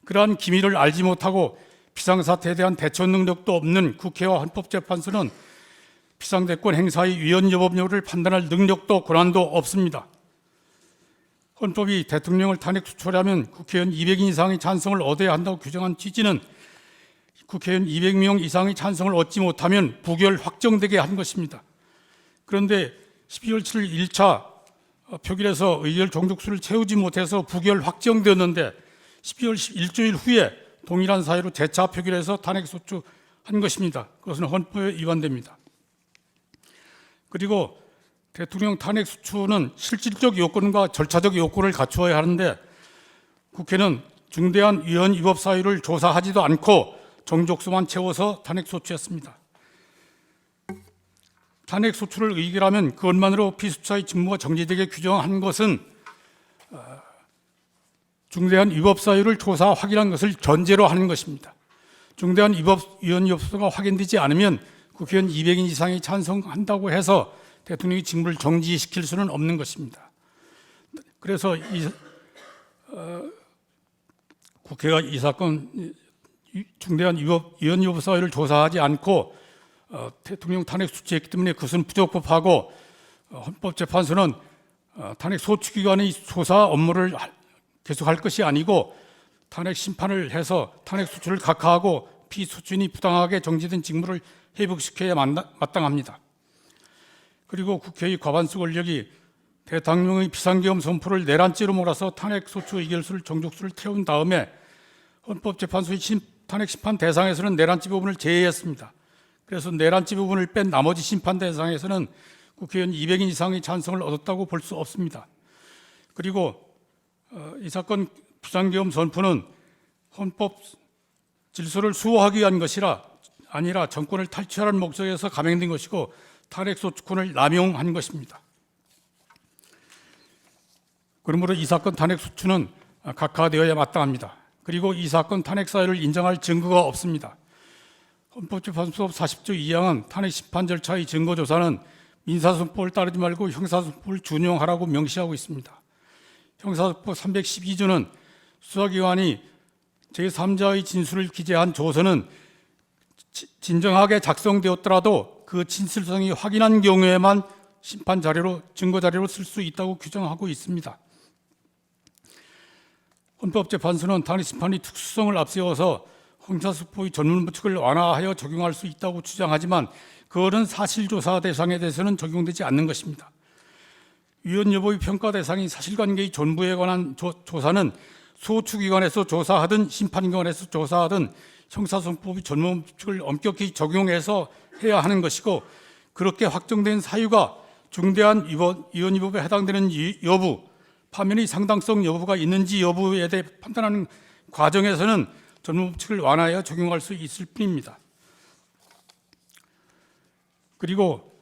그러한 기밀을 알지 못하고 비상사태에 대한 대처 능력도 없는 국회와 헌법재판소는 비상대권 행사의 위헌 여부를 판단할 능력도 권한도 없습니다. 헌법이 대통령을 탄핵 수출하면 국회의원 200인 이상의 찬성을 얻어야 한다고 규정한 취지는 국회의원 200명 이상의 찬성을 얻지 못하면 부결 확정되게 한 것입니다. 그런데 12월 7일 1차 표결에서 의결 종족수를 채우지 못해서 부결 확정되었는데 12월 일주일 후에 동일한 사유로 재차 표결해서 탄핵 소추한 것입니다. 그것은 헌법에 위반됩니다. 그리고 대통령 탄핵 소추는 실질적 요건과 절차적 요건을 갖추어야 하는데 국회는 중대한 위헌 위법 사유를 조사하지도 않고 정족수만 채워서 탄핵 소추했습니다. 탄핵 소추를 의결하면 그것만으로 피수차의 직무가 정지되게 규정한 것은 중대한 위법 사유를 조사 확인한 것을 전제로 하는 것입니다. 중대한 위헌 위법소가 확인되지 않으면 국회의원 200인 이상이 찬성한다고 해서 대통령이 직무를 정지시킬 수는 없는 것입니다. 그래서 국회가 이 사건 중대한 위헌 위법 사유를 조사하지 않고 대통령 탄핵 소추했기 때문에 그것은 부적법하고 헌법재판소는 탄핵 소추기관의 조사 업무를 계속할 것이 아니고 탄핵 심판을 해서 탄핵 소추를 각하하고 피소추인이 부당하게 정지된 직무를 회복시켜야 마땅합니다. 그리고 국회의 과반수 권력이 대통령의 비상계엄 선포를 내란죄로 몰아서 탄핵 소추 의결수를 정족수를 태운 다음에 헌법재판소의 탄핵 심판 대상에서는 내란죄 부분을 제외했습니다. 그래서 내란죄 부분을 뺀 나머지 심판 대상에서는 국회의원 200인 이상의 찬성을 얻었다고 볼 수 없습니다. 그리고 이 사건 비상계엄 선포는 헌법 질서를 수호하기 위한 것이라 아니라 정권을 탈취하라는 목적에서 감행된 것이고 탄핵 소추권을 남용한 것입니다. 그러므로 이 사건 탄핵 소추는 각하되어야 마땅합니다. 그리고 이 사건 탄핵 사유를 인정할 증거가 없습니다. 헌법재판소 40조 2항은 탄핵 심판 절차의 증거 조사는 민사소법을 따르지 말고 형사소법을 준용하라고 명시하고 있습니다. 형사소법 312조는 수사기관이 제3자의 진술을 기재한 조서는 진정하게 작성되었더라도 그 진실성이 확인한 경우에만 심판 자료로 증거 자료로 쓸 수 있다고 규정하고 있습니다. 헌법재판소는 탄핵 심판의 특수성을 앞세워서 형사소법의 전문 부칙을 완화하여 적용할 수 있다고 주장하지만 그거는 사실조사 대상에 대해서는 적용되지 않는 것입니다. 위헌 여부의 평가 대상인 사실관계의 전부에 관한 조사는 소추기관에서 조사하든 심판기관에서 조사하든 형사소법의 전문 부칙을 엄격히 적용해서 해야 하는 것이고 그렇게 확정된 사유가 중대한 위헌 위법에 해당되는 여부, 파면의 상당성 여부가 있는지 여부에 대해 판단하는 과정에서는 전문 부칙을 완화하여 적용할 수 있을 뿐입니다. 그리고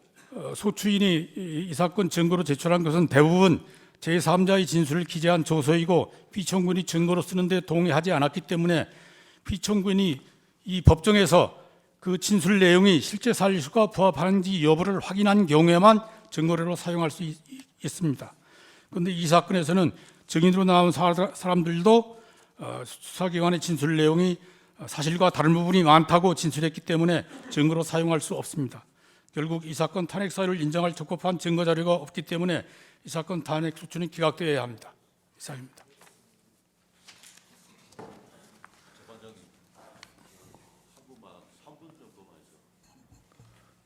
소추인이 이 사건 증거로 제출한 것은 대부분 제3자의 진술을 기재한 조서이고 피청구인이 증거로 쓰는데 동의하지 않았기 때문에 피청구인이 이 법정에서 그 진술 내용이 실제 사실과 부합하는지 여부를 확인한 경우에만 증거로 사용할 수 있습니다. 그런데 이 사건에서는 증인으로 나온 사람들도 수사기관의 진술 내용이 사실과 다른 부분이 많다고 진술했기 때문에 증거로 사용할 수 없습니다. 결국 이 사건 탄핵 사유를 인정할 적법한 증거 자료가 없기 때문에 이 사건 탄핵 소추는 기각되어야 합니다. 이상입니다.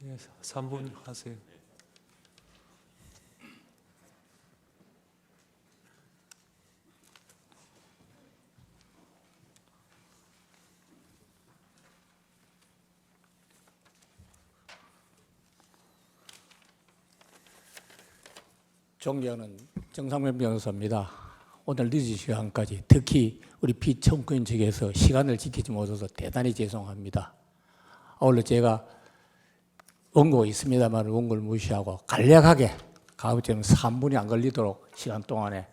예, 3분 하세요. 존경하는 정상면 변호사입니다. 오늘 늦은 시간까지 특히 우리 피청구인 측에서 시간을 지키지 못해서 대단히 죄송합니다. 아울러 제가 원고 있습니다만 원고를 무시하고 간략하게 가급적이면 3분이 안 걸리도록 시간 동안에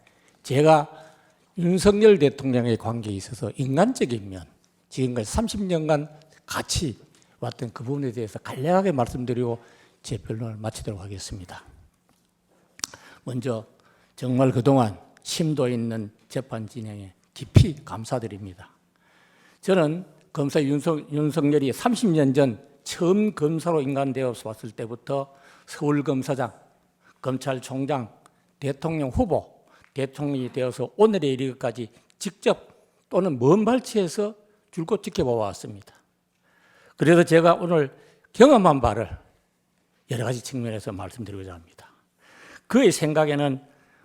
제가 윤석열 대통령의 관계에 있어서 인간적인 면, 지금까지 30년간 같이 왔던 그 부분에 대해서 간략하게 말씀드리고 제 변론을 마치도록 하겠습니다. 먼저 정말 그동안 심도 있는 재판 진행에 깊이 감사드립니다. 저는 검사 윤석열이 30년 전 처음 검사로 인간되어서 왔을 때부터 서울검사장, 검찰총장, 대통령 후보, 대통령이 되어서 오늘에 이르기까지 직접 또는 먼 발치에서 줄곧 지켜보았습니다. 그래서 제가 오늘 경험한 바를 여러 가지 측면에서 말씀드리고자 합니다. 그의 생각에는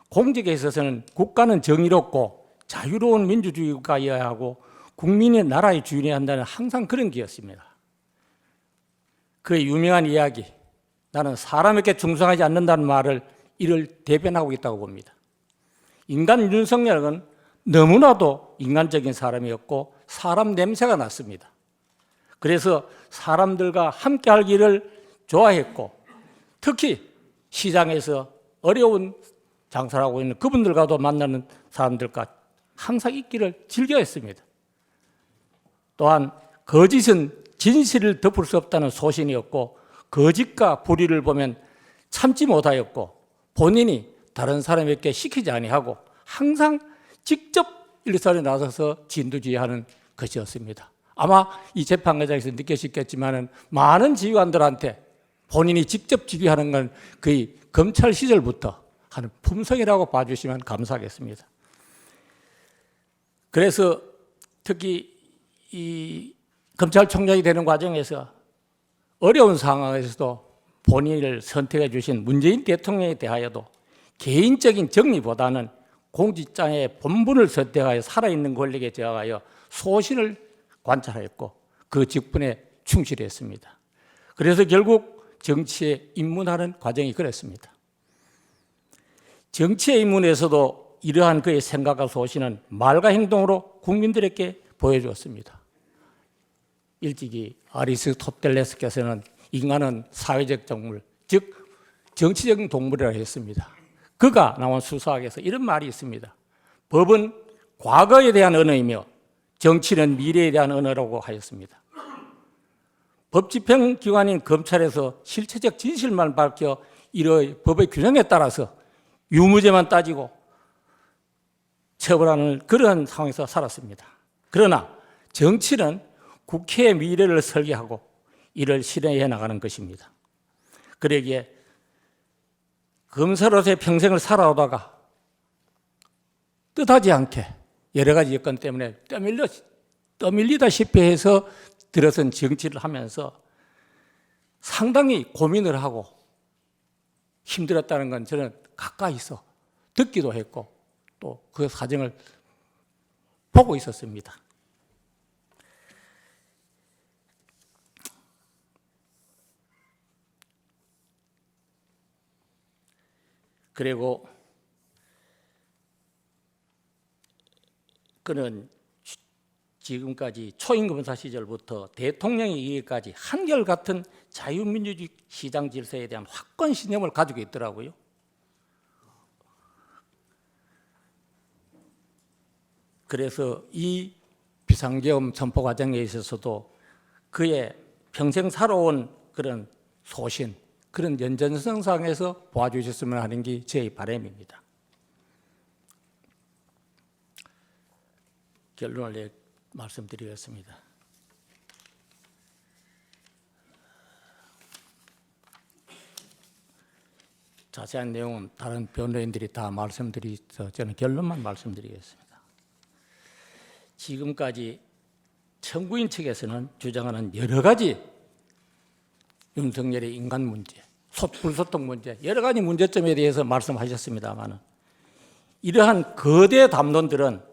공직에 있어서는 국가는 정의롭고 자유로운 민주주의 국가여야 하고 국민이 나라의 주인이어야 한다는 항상 그런 기였습니다. 그의 유명한 이야기, 나는 사람에게 충성하지 않는다는 말을 이를 대변하고 있다고 봅니다. 인간 윤석열은 너무나도 인간적인 사람이었고 사람 냄새가 났습니다. 그래서 사람들과 함께 하기를 좋아했고 특히 시장에서 어려운 장사를 하고 있는 그분들과도 만나는 사람들과 항상 있기를 즐겨했습니다. 또한 거짓은 진실을 덮을 수 없다는 소신이었고 거짓과 불의를 보면 참지 못하였고 본인이 다른 사람에게 시키지 아니하고 항상 직접 일선에 나서서 진두지휘하는 것이었습니다. 아마 이 재판 과정에서 느끼셨겠지만 많은 지휘관들한테 본인이 직접 지휘하는 건 거의 검찰 시절부터 하는 품성이라고 봐주시면 감사하겠습니다. 그래서 특히 이 검찰총장이 되는 과정에서 어려운 상황에서도 본인을 선택해 주신 문재인 대통령에 대하여도 개인적인 정리보다는 공직자의 본분을 선택하여 살아있는 권력에 저하여 소신을 관찰했고 그 직분에 충실했습니다. 그래서 결국 정치에 입문하는 과정이 그랬습니다. 정치에 입문에서도 이러한 그의 생각과 소신은 말과 행동으로 국민들에게 보여주었습니다. 일찍이 아리스토텔레스께서는 인간은 사회적 동물, 즉 정치적인 동물이라고 했습니다. 그가 나온 수사학에서 이런 말이 있습니다. 법은 과거에 대한 언어이며 정치는 미래에 대한 언어라고 하였습니다. 법집행기관인 검찰에서 실체적 진실만 밝혀 이러한 법의 규정에 따라서 유무죄만 따지고 처벌하는 그러한 상황에서 살았습니다. 그러나 정치는 국회의 미래를 설계하고 이를 실행해 나가는 것입니다. 그러기에 검사로서의 평생을 살아오다가 뜻하지 않게 여러 가지 여건 때문에 떠밀리다시피 해서 들어선 정치를 하면서 상당히 고민을 하고 힘들었다는 건 저는 가까이서 듣기도 했고 또 그 사정을 보고 있었습니다. 그리고 그는 지금까지 초임검사 시절부터 대통령이 이기까지 한결같은 자유민주주의 시장 질서에 대한 확고한 신념을 가지고 있더라고요. 그래서 이 비상계엄 선포 과정에 있어서도 그의 평생 살아온 그런 소신, 그런 연전선상에서 보아주셨으면 하는 게 제 바람입니다. 결론을 말씀드리겠습니다. 자세한 내용은 다른 변호인들이 다 말씀드리서 저는 결론만 말씀드리겠습니다. 지금까지 청구인 측에서는 주장하는 여러 가지 윤석열의 인간 문제, 불소통 문제, 여러 가지 문제점에 대해서 말씀하셨습니다만 이러한 거대 담론들은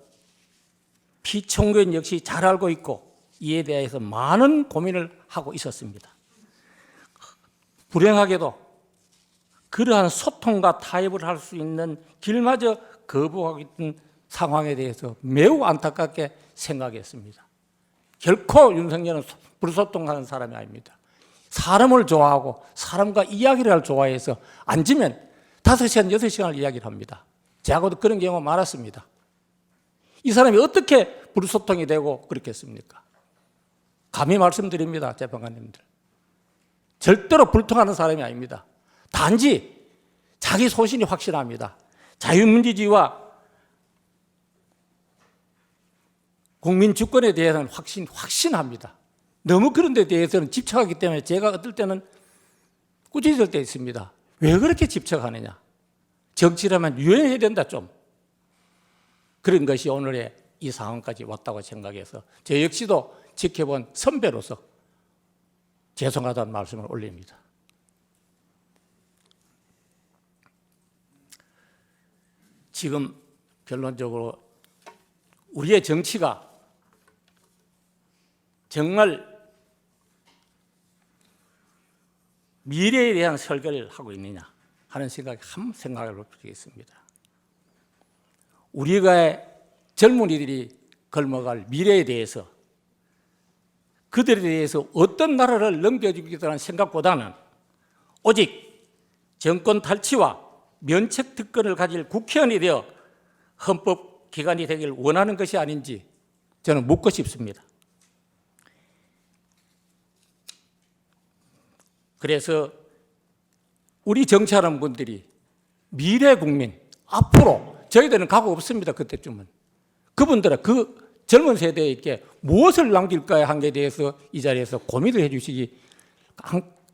피청구인 역시 잘 알고 있고 이에 대해서 많은 고민을 하고 있었습니다. 불행하게도 그러한 소통과 타협을 할 수 있는 길마저 거부하고 있는 상황에 대해서 매우 안타깝게 생각했습니다. 결코 윤석열은 불소통하는 사람이 아닙니다. 사람을 좋아하고 사람과 이야기를 할 좋아해서 앉으면 5시간, 6시간을 이야기를 합니다. 저하고도 그런 경우가 많았습니다. 이 사람이 어떻게 불소통이 되고 그렇겠습니까? 감히 말씀드립니다, 재판관님들. 절대로 불통하는 사람이 아닙니다. 단지 자기 소신이 확실합니다. 자유민주주의와 국민 주권에 대해서는 확신합니다. 너무 그런 데 대해서는 집착하기 때문에 제가 어떨 때는 꾸짖을 때 있습니다. 왜 그렇게 집착하느냐? 정치라면 유연해야 된다 좀. 그런 것이 오늘의 이 상황까지 왔다고 생각해서 저 역시도 지켜본 선배로서 죄송하다는 말씀을 올립니다. 지금 결론적으로 우리의 정치가 정말 미래에 대한 설계를 하고 있느냐 하는 생각이 한 생각을 해보겠습니다. 우리가 젊은이들이 걸어갈 미래에 대해서 그들에 대해서 어떤 나라를 넘겨주겠다는 생각보다는 오직 정권 탈취와 면책 특권을 가질 국회의원이 되어 헌법기관이 되기를 원하는 것이 아닌지 저는 묻고 싶습니다. 그래서 우리 정치하는 분들이 미래 국민, 앞으로 저희들은 각오 없습니다. 그때쯤은. 그분들은 그 젊은 세대에게 무엇을 남길까 한 게 대해서 이 자리에서 고민을 해 주시기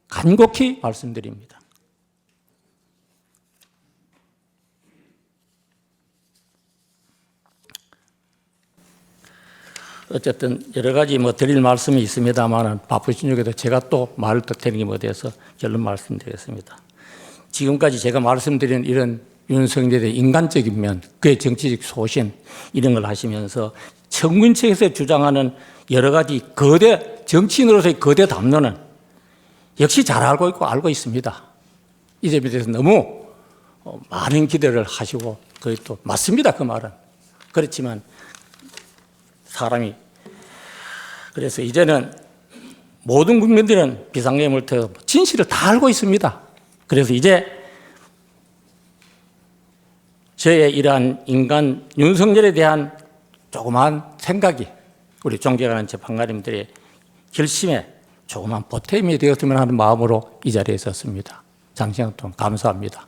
간곡히 말씀드립니다. 어쨌든 여러 가지 드릴 말씀이 있습니다만 바쁘신 중에도 제가 또 말을 터뜨리는 게 못해서 결론 말씀드리겠습니다. 지금까지 제가 말씀드린 이런 윤석열의 인간적인 면, 그의 정치적 소신 이런 걸 하시면서 청문책에서 주장하는 여러 가지 거대 정치인으로서의 거대 담론은 역시 잘 알고 있고 알고 있습니다. 이 점에 대해서 너무 많은 기대를 하시고 그게 또 맞습니다. 그 말은. 그렇지만 사람이 그래서 이제는 모든 국민들은 비상계엄을 통해서 진실을 다 알고 있습니다. 그래서 이제 저의 이러한 인간 윤석열에 대한 조그마한 생각이 우리 존경하는 재판관님들의 결심에 조그마한 보탬이 되었으면 하는 마음으로 이 자리에 섰습니다. 장시간 동안 감사합니다.